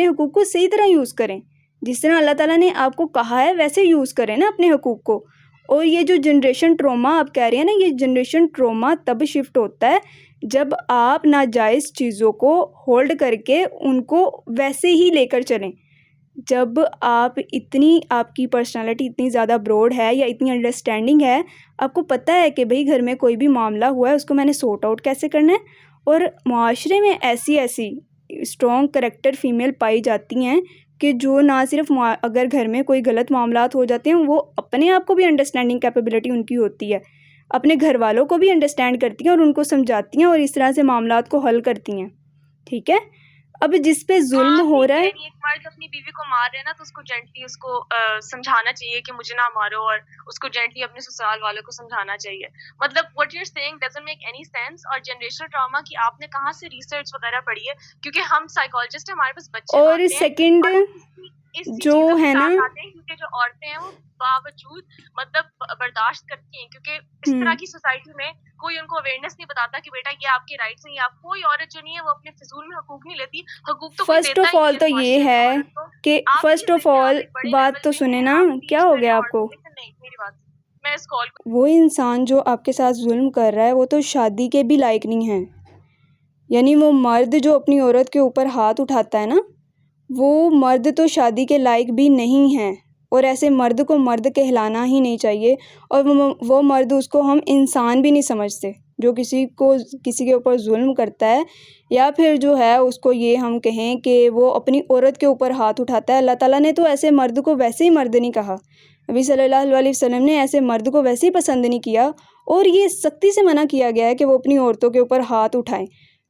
हकूक़ को सही तरह यूज़ करें, जिस तरह अल्लाह ताला ने आपको कहा है वैसे यूज़ करें ना अपने हकूक़ को। और ये जो जनरेशन ट्रॉमा आप कह रहे हैं ना, ये जनरेशन ट्रॉमा तब शिफ्ट होता है जब आप नाजायज़ चीज़ों को होल्ड करके उनको वैसे ही लेकर चलें। जब आपकी पर्सनालिटी इतनी ज़्यादा ब्रॉड है या इतनी अंडरस्टैंडिंग है, आपको पता है कि भाई घर में कोई भी मामला हुआ है उसको मैंने सॉर्ट आउट कैसे करना है। और मुआशरे में ऐसी स्ट्रॉन्ग करैक्टर फ़ीमेल पाई जाती हैं कि जो ना सिर्फ अगर घर में कोई गलत मामलात हो जाते हैं, वो अपने आप को भी अंडरस्टैंडिंग कैपेबिलिटी उनकी होती है, अपने घर वालों को भी अंडरस्टैंड करती हैं और उनको समझाती हैं और इस तरह से मामलात को हल करती हैं, ठीक है। अब जिस पे जुल्म हो रहा है, एक मर्द अपनी बीवी को मार रहे हैं ना, तो उसको जेंटली उसको समझाना चाहिए कि मुझे ना मारो, और उसको जेंटली अपने ससुराल वालों को समझाना चाहिए। मतलब what you are saying doesn't make any sense. और जनरेशनल ट्रॉमा की आपने कहाँ से रिसर्च वगैरह पढ़ी है? क्योंकि हम साइकोलॉजिस्ट हैं, हमारे पास बच्चे और सेकंड जो है ना, क्योंकि जो औरतें हैं वो बावजूद मतलब बर्दाश्त करती हैं, क्योंकि इस तरह की सोसाइटी में कोई उनको अवेयरनेस नहीं बताता कि बेटा ये आपके राइट्स हैं, या कोई औरत जो नहीं है वो अपने फिजूल में हकूक नहीं लेती। हकूक तो फर्स्ट ऑफ ऑल तो ये है कि फर्स्ट ऑफ ऑल बात तो सुने ना, क्या हो गया आपको? मेरी बात, मैं इस कॉल को, वो इंसान जो आपके साथ जुल्म कर रहा है वो तो शादी के भी लायक नहीं है। यानी वो मर्द जो अपनी औरत के ऊपर हाथ उठाता है ना, वो मर्द तो शादी के लायक भी नहीं है, और ऐसे मर्द को मर्द कहलाना ही नहीं चाहिए। और वो मर्द, उसको हम इंसान भी नहीं समझते जो किसी के ऊपर जुल्म करता है, या फिर जो है उसको ये हम कहें कि वो अपनी औरत के ऊपर हाथ उठाता है। अल्लाह ताला ने तो ऐसे मर्द को वैसे ही मर्द नहीं कहा, नबी सल्लल्लाहु अलैहि वसल्लम ने ऐसे मर्द को वैसे ही पसंद नहीं किया, और ये सख्ती से मना किया गया है कि वो अपनी औरतों के ऊपर हाथ उठाएं।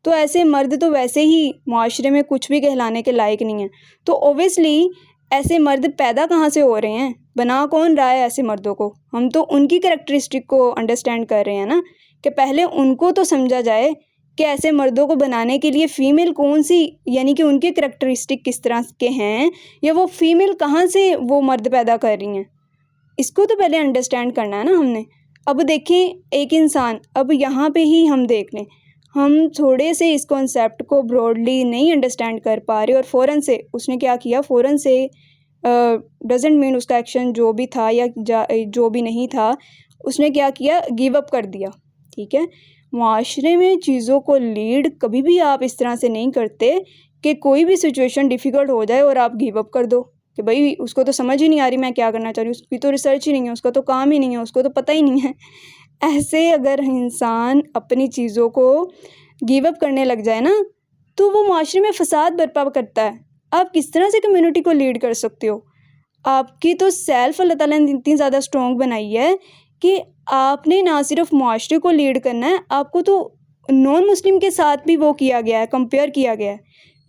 तो ऐसे मर्द तो वैसे ही माशरे में कुछ भी कहलाने के लायक नहीं है। तो ओबियसली ऐसे मर्द पैदा कहाँ से हो रहे हैं, बना कौन रहा है ऐसे मर्दों को? हम तो उनकी कैरेक्टरिस्टिक को अंडरस्टैंड कर रहे हैं ना, कि पहले उनको तो समझा जाए कि ऐसे मर्दों को बनाने के लिए फ़ीमेल कौन सी, यानी कि उनके कैरेक्टरिस्टिक किस तरह के हैं, या वो फ़ीमेल कहाँ से वो मर्द पैदा कर रही हैं, इसको तो पहले अंडरस्टैंड करना है ना हमने। अब देखें एक इंसान, अब यहाँ पे ही हम देख लें, हम थोड़े से इस कॉन्सेप्ट को ब्रॉडली नहीं अंडरस्टैंड कर पा रहे, और फ़ौरन से उसने क्या किया, फ़ौरन से डजेंट मीन उसका एक्शन जो भी था या जो भी नहीं था, उसने क्या किया, गिव अप कर दिया, ठीक है। मुआशरे में चीज़ों को लीड कभी भी आप इस तरह से नहीं करते कि कोई भी सिचुएशन डिफ़िकल्ट हो जाए और आप गिव अप कर दो कि भाई उसको तो समझ ही नहीं आ रही मैं क्या करना चाह रही हूँ, उसकी तो रिसर्च ही नहीं है, उसका तो काम ही नहीं है, उसको तो पता ही नहीं है। ऐसे अगर इंसान अपनी चीज़ों को गिव अप करने लग जाए ना, तो वो मुआशरे में फ़साद बर्पा करता है। आप किस तरह से कम्युनिटी को लीड कर सकते हो? आपकी तो सेल्फ अल्लाह ताला ने इतनी ज़्यादा स्ट्रॉन्ग बनाई है कि आपने ना सिर्फ मुआशरे को लीड करना है, आपको तो नॉन मुस्लिम के साथ भी वो किया गया है, कंपेयर किया गया है।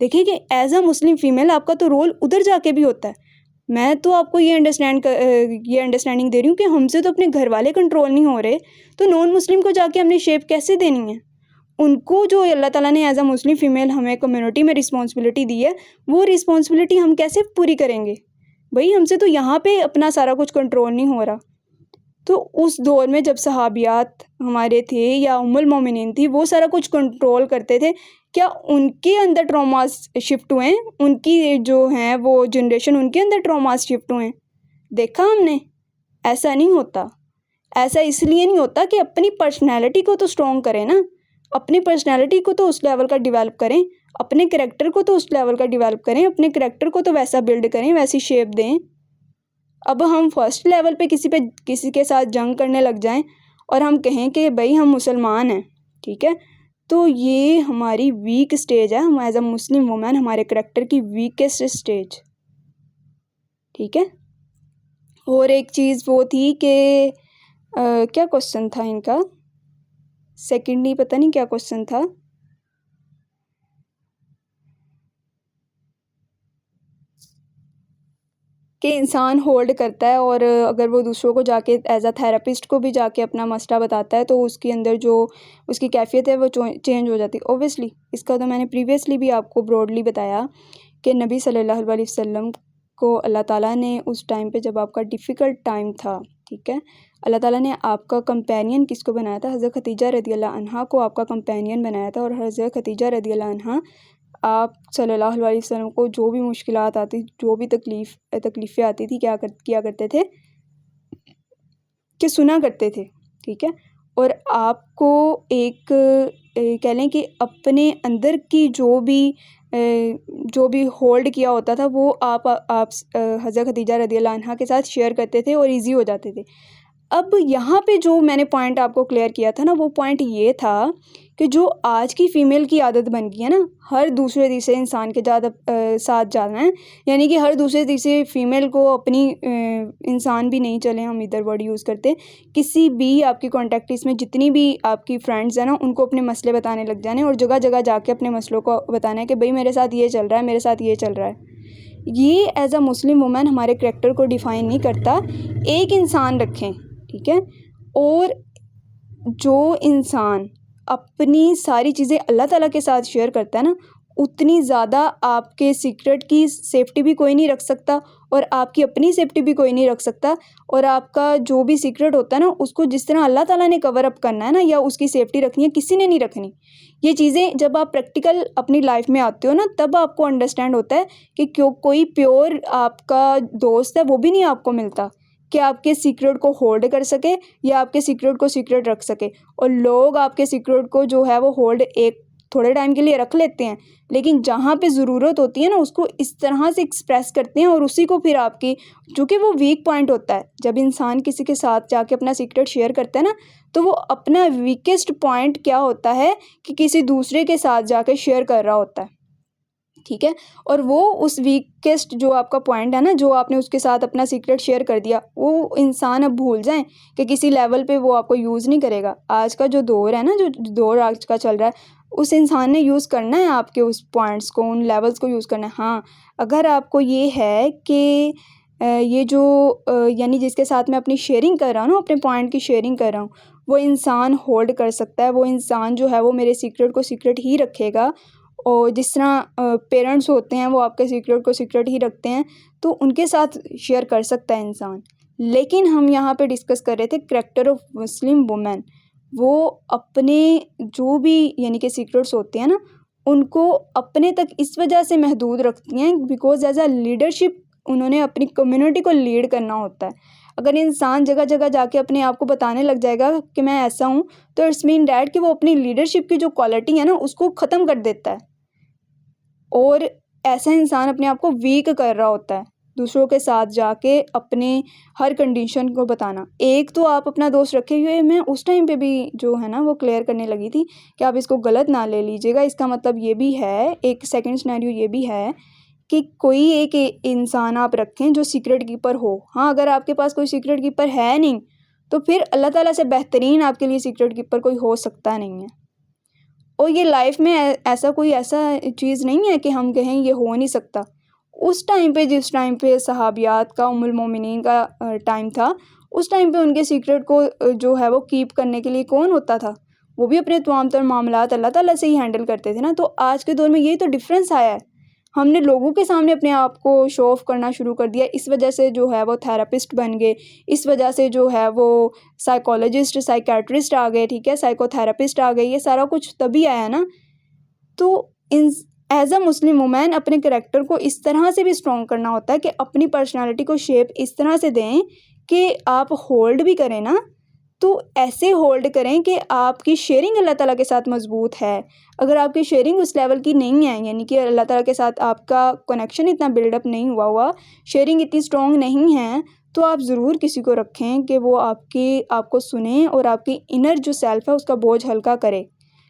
देखिए कि एज़ अ मुस्लिम फ़ीमेल आपका तो रोल उधर जाके भी होता है। मैं तो आपको ये अंडरस्टैंडिंग दे रही हूँ कि हमसे तो अपने घर वाले कंट्रोल नहीं हो रहे, तो नॉन मुस्लिम को जाके हमने शेप कैसे देनी है? उनको जो अल्लाह ताला ने एज़ अ मुस्लिम फ़ीमेल हमें कम्युनिटी में रिस्पॉन्सिबिलिटी दी है, वो रिस्पॉन्सिबिलिटी हम कैसे पूरी करेंगे? भाई हमसे तो यहाँ पे अपना सारा कुछ कंट्रोल नहीं हो रहा। तो उस दौर में जब सहाबियात हमारे थे या उम्मुल मोमिनीन थी, वो सारा कुछ कंट्रोल करते थे, क्या उनके अंदर ट्रॉमास शिफ्ट हुए हैं? उनकी जो हैं वो जनरेशन, उनके अंदर ट्रॉमास शिफ्ट हुए हैं? देखा हमने? ऐसा नहीं होता। ऐसा इसलिए नहीं होता कि अपनी पर्सनैलिटी को तो स्ट्रॉन्ग करें ना, अपनी पर्सनैलिटी को तो उस लेवल का डेवलप करें, अपने करैक्टर को तो उस लेवल का डेवलप करें, अपने करैक्टर को तो वैसा बिल्ड करें, वैसी शेप दें। अब हम फर्स्ट लेवल पे किसी के साथ जंग करने लग जाएं और हम कहें कि भाई हम मुसलमान हैं, ठीक है, तो ये हमारी वीक स्टेज है। हम एज अ मुस्लिम वुमेन, हमारे करैक्टर की वीकेस्ट स्टेज, ठीक है। और एक चीज़ वो थी कि क्या क्वेश्चन था इनका, सेकेंडली पता नहीं क्या क्वेश्चन था। कि इंसान होल्ड करता है और अगर वो दूसरों को जाके एज अ थेरेपिस्ट को भी जाके अपना मसला बताता है तो उसके अंदर जो उसकी कैफियत है वो चेंज हो जाती है। ओबियसली इसका तो मैंने प्रीवियसली भी आपको ब्रॉडली बताया कि नबी सल्लल्लाहु अलैहि वसल्लम को अल्लाह ताला ने उस टाइम पे जब आपका डिफ़िकल्ट टाइम था, ठीक है, अल्लाह ताला ने आपका कंपेनियन किसको बनाया था? हज़रत खदीजा रदियल्लाहु अन्हा को आपका कंपेनियन बनाया था। और हज़रत खदीजा रदियल्लाहु अन्हा आप सल्लल्लाहु अलैहि वसल्लम को जो भी मुश्किलात आती, जो भी तकलीफ़ें आती थी, किया करते थे कि सुना करते थे, ठीक है। और आपको एक कह लें कि अपने अंदर की जो भी होल्ड किया होता था वो आप हज़रत खदीजा रदियल्लाहु अन्हा के साथ शेयर करते थे और ईज़ी हो जाते थे। अब यहाँ पे जो मैंने पॉइंट आपको क्लियर किया था ना, वो पॉइंट ये था कि जो आज की फ़ीमेल की आदत बन गई है ना, हर दूसरे तीसरे इंसान के साथ जाना है, यानी कि हर दूसरे तीसरे फ़ीमेल को अपनी इंसान भी नहीं चले, हम इधर वर्ड यूज़ करते, किसी भी आपकी कॉन्टैक्ट लिस्ट में जितनी भी आपकी फ्रेंड्स हैं ना, उनको अपने मसले बताने लग जाने और जगह जगह जाके अपने मसलों को बताना है कि भाई मेरे साथ ये चल रहा है, मेरे साथ ये चल रहा है। ये एज अ मुस्लिम वुमेन हमारे करैक्टर को डिफ़ाइन नहीं करता। एक इंसान रखें, ठीक है, और जो इंसान अपनी सारी चीज़ें अल्लाह ताला के साथ शेयर करता है ना, उतनी ज़्यादा आपके सीक्रेट की सेफ्टी भी कोई नहीं रख सकता और आपकी अपनी सेफ्टी भी कोई नहीं रख सकता। और आपका जो भी सीक्रेट होता है ना, उसको जिस तरह अल्लाह ताला ने कवर अप करना है ना, या उसकी सेफ्टी रखनी है, किसी ने नहीं रखनी। ये चीज़ें जब आप प्रैक्टिकल अपनी लाइफ में आते हो ना, तब आपको अंडरस्टैंड होता है कि क्यों कोई प्योर आपका दोस्त है वो भी नहीं आपको मिलता कि आपके सीक्रेट को होल्ड कर सके या आपके सीक्रेट को सीक्रेट रख सके। और लोग आपके सीक्रेट को जो है वो होल्ड एक थोड़े टाइम के लिए रख लेते हैं, लेकिन जहाँ पे ज़रूरत होती है ना, उसको इस तरह से एक्सप्रेस करते हैं और उसी को फिर आपकी, चूँकि वो वीक पॉइंट होता है, जब इंसान किसी के साथ जाके अपना सीक्रेट शेयर करता है ना, तो वो अपना वीकेस्ट पॉइंट क्या होता है कि किसी दूसरे के साथ जाके शेयर कर रहा होता है, ठीक है। और वो उस वीकेस्ट जो आपका पॉइंट है ना, जो आपने उसके साथ अपना सीक्रेट शेयर कर दिया, वो इंसान अब भूल जाएं कि किसी लेवल पे वो आपको यूज़ नहीं करेगा। आज का जो दौर है ना, जो दौर आज का चल रहा है, उस इंसान ने यूज़ करना है आपके उस पॉइंट्स को, उन लेवल्स को यूज़ करना है। हाँ, अगर आपको ये है कि ये जो यानी जिसके साथ मैं अपनी शेयरिंग कर रहा हूँ ना, अपने पॉइंट की शेयरिंग कर रहा हूँ, वो इंसान होल्ड कर सकता है, वो इंसान जो है वो मेरे सीक्रेट को सीक्रेट ही रखेगा। और जिस तरह पेरेंट्स होते हैं वो आपके सीक्रेट को सीक्रेट ही रखते हैं, तो उनके साथ शेयर कर सकता है इंसान। लेकिन हम यहाँ पे डिस्कस कर रहे थे करैक्टर ऑफ मुस्लिम वुमेन। वो अपने जो भी यानी कि सीक्रेट्स होते हैं ना, उनको अपने तक इस वजह से महदूद रखती हैं बिकॉज एज अ लीडरशिप उन्होंने अपनी कम्युनिटी को लीड करना होता है। अगर इंसान जगह जगह जाके अपने आप को बताने लग जाएगा कि मैं ऐसा हूँ, तो इट्स मीन डैट कि वो अपनी लीडरशिप की जो क्वालिटी है ना, उसको ख़त्म कर देता है। और ऐसा इंसान अपने आप को वीक कर रहा होता है दूसरों के साथ जाके अपने हर कंडीशन को बताना। एक तो आप अपना दोस्त रखे हुए, मैं उस टाइम पे भी जो है ना वो क्लियर करने लगी थी कि आप इसको गलत ना ले लीजिएगा। इसका मतलब ये भी है, एक सेकंड सिनेरियो ये भी है कि कोई एक इंसान आप रखें जो सीक्रेट कीपर हो। हाँ, अगर आपके पास कोई सीक्रेट कीपर है नहीं, तो फिर अल्लाह ताला से बेहतरीन आपके लिए सीक्रेट कीपर कोई हो सकता नहीं है। और ये लाइफ में ऐसा चीज़ नहीं है कि हम कहें ये हो नहीं सकता। उस टाइम पे, जिस टाइम पे सहाबियात का, उम्मुल मोमिनीन का टाइम था, उस टाइम पे उनके सीक्रेट को जो है वो कीप करने के लिए कौन होता था? वो भी अपने तमाम तर मामलात अल्लाह ताला से ही हैंडल करते थे ना। तो आज के दौर में यही तो डिफरेंस आया है। हमने लोगों के सामने अपने आप को शो ऑफ करना शुरू कर दिया, इस वजह से जो है वो थेरापिस्ट बन गए, इस वजह से जो है वो साइकोलॉजिस्ट साइकेट्रिस्ट आ गए, ठीक है, साइकोथेरापिस्ट आ गए, ये सारा कुछ तभी आया ना। तो इन एज अ मुस्लिम वुमेन अपने कैरेक्टर को इस तरह से भी स्ट्रॉन्ग करना होता है कि अपनी पर्सनालिटी को शेप इस तरह से दें कि आप होल्ड भी करें ना, तो ऐसे होल्ड करें कि आपकी शेयरिंग अल्लाह ताला के साथ मज़बूत है। अगर आपकी शेयरिंग उस लेवल की नहीं है, यानी कि अल्लाह ताला के साथ आपका कनेक्शन इतना बिल्डअप नहीं हुआ, शेयरिंग इतनी स्ट्रॉन्ग नहीं है, तो आप ज़रूर किसी को रखें कि वो आपको सुने और आपकी इनर जो सेल्फ़ है उसका बोझ हल्का करे।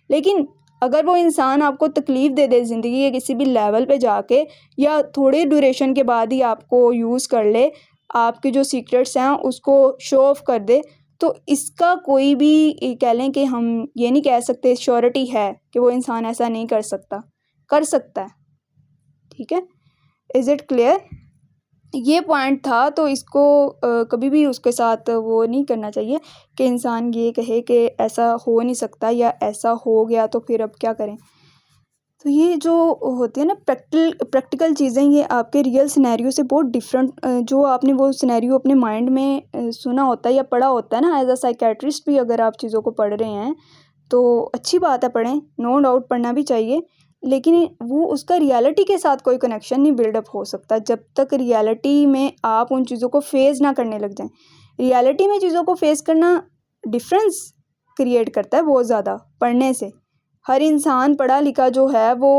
लेकिन अगर वो इंसान आपको तकलीफ़ दे दे ज़िंदगी के किसी भी लेवल पे जाके, या थोड़े ड्यूरेशन के बाद ही आपको यूज़ कर ले, आपके जो सीक्रेट्स हैं उसको शो ऑफ कर दे, तो इसका कोई भी कह लें कि हम ये नहीं कह सकते श्योरिटी है कि वो इंसान ऐसा नहीं कर सकता, कर सकता है। ठीक है, इज़ इट क्लियर? ये पॉइंट था, तो इसको कभी भी उसके साथ वो नहीं करना चाहिए कि इंसान ये कहे कि ऐसा हो नहीं सकता या ऐसा हो गया तो फिर अब क्या करें। तो ये जो होती है ना प्रैक्टिकल चीज़ें, ये आपके रियल सिनेरियो से बहुत डिफरेंट, जो आपने वो सिनेरियो अपने माइंड में सुना होता है या पढ़ा होता है ना, एज अ साइकेट्रिस्ट भी अगर आप चीज़ों को पढ़ रहे हैं तो अच्छी बात है, पढ़ें, नो डाउट पढ़ना भी चाहिए, लेकिन वो उसका रियलिटी के साथ कोई कनेक्शन नहीं बिल्डअप हो सकता जब तक रियलिटी में आप उन चीज़ों को फेस ना करने लग जाएं। रियलिटी में चीज़ों को फेस करना डिफरेंस क्रिएट करता है बहुत ज़्यादा पढ़ने से। हर इंसान पढ़ा लिखा जो है वो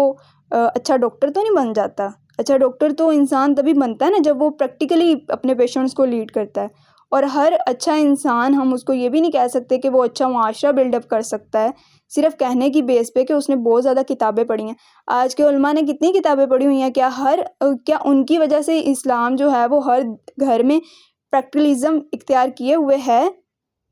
अच्छा डॉक्टर तो नहीं बन जाता। अच्छा डॉक्टर तो इंसान तभी बनता है ना जब वो प्रैक्टिकली अपने पेशेंट्स को लीड करता है। और हर अच्छा इंसान, हम उसको ये भी नहीं कह सकते कि वो अच्छा मुआशरा बिल्डअप कर सकता है सिर्फ कहने की बेस पे कि उसने बहुत ज़्यादा किताबें पढ़ी हैं। आज के उलमा ने कितनी किताबें पढ़ी हुई हैं, क्या उनकी वजह से इस्लाम जो है वो हर घर में प्रैक्टिकलिज्म इख्तियार किए हुए है?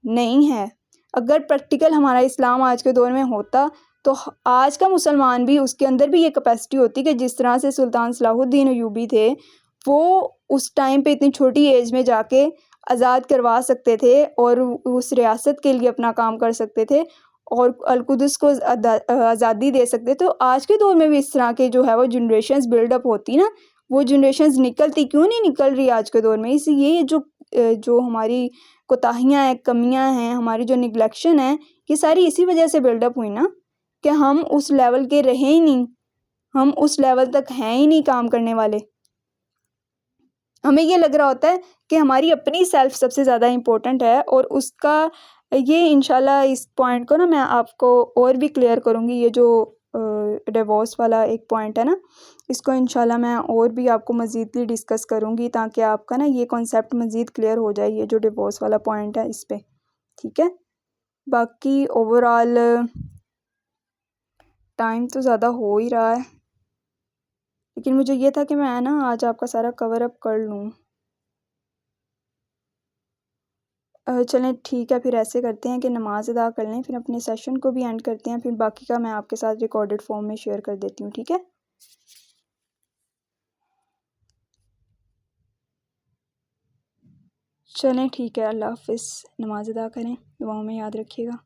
नहीं है। अगर प्रैक्टिकल हमारा इस्लाम आज के दौर में होता तो आज का मुसलमान भी, उसके अंदर भी ये कैपेसिटी होती कि जिस तरह से सुल्तान सलाहुद्दीन अय्यूबी थे, वो उस टाइम पे इतनी छोटी एज में जाके आज़ाद करवा सकते थे और उस रियासत के लिए अपना काम कर सकते थे और अलकुदस को आज़ादी दे सकते। तो आज के दौर में भी इस तरह के जो है वो जनरेशन्स बिल्डअप होती ना, वो जनरेशन्स निकलती, क्यों नहीं निकल रही आज के दौर में? इसलिए जो हमारी कोताहियाँ हैं, कमियाँ हैं, हमारी जो निग्लेक्शन है, ये सारी इसी वजह से बिल्डअप हुई ना, कि हम उस लेवल के रहे ही नहीं, हम उस लेवल तक हैं ही नहीं काम करने वाले। हमें ये लग रहा होता है कि हमारी अपनी सेल्फ सबसे ज़्यादा इम्पोर्टेंट है, और उसका ये इंशाल्लाह इस पॉइंट को ना मैं आपको और भी क्लियर करूँगी। ये जो डिवोर्स वाला एक पॉइंट है ना, इसको इंशाल्लाह मैं और भी आपको मज़ीदली डिस्कस करूँगी ताकि आपका ना ये कॉन्सेप्ट मज़ीद क्लियर हो जाए, ये जो डिवोर्स वाला पॉइंट है इस पे। ठीक है, बाकी ओवरऑल टाइम तो ज़्यादा हो ही रहा है, लेकिन मुझे ये था कि मैं ना आज आपका सारा कवर अप कर लूँ। चलें ठीक है, फिर ऐसे करते हैं कि नमाज़ अदा कर लें, फिर अपने सेशन को भी एंड करते हैं, फिर बाकी का मैं आपके साथ रिकॉर्डेड फॉर्म में शेयर कर देती हूँ। ठीक है, चलें ठीक है, अल्लाह हाफ़िज़। नमाज़ अदा करें, दुआओं में याद रखिएगा।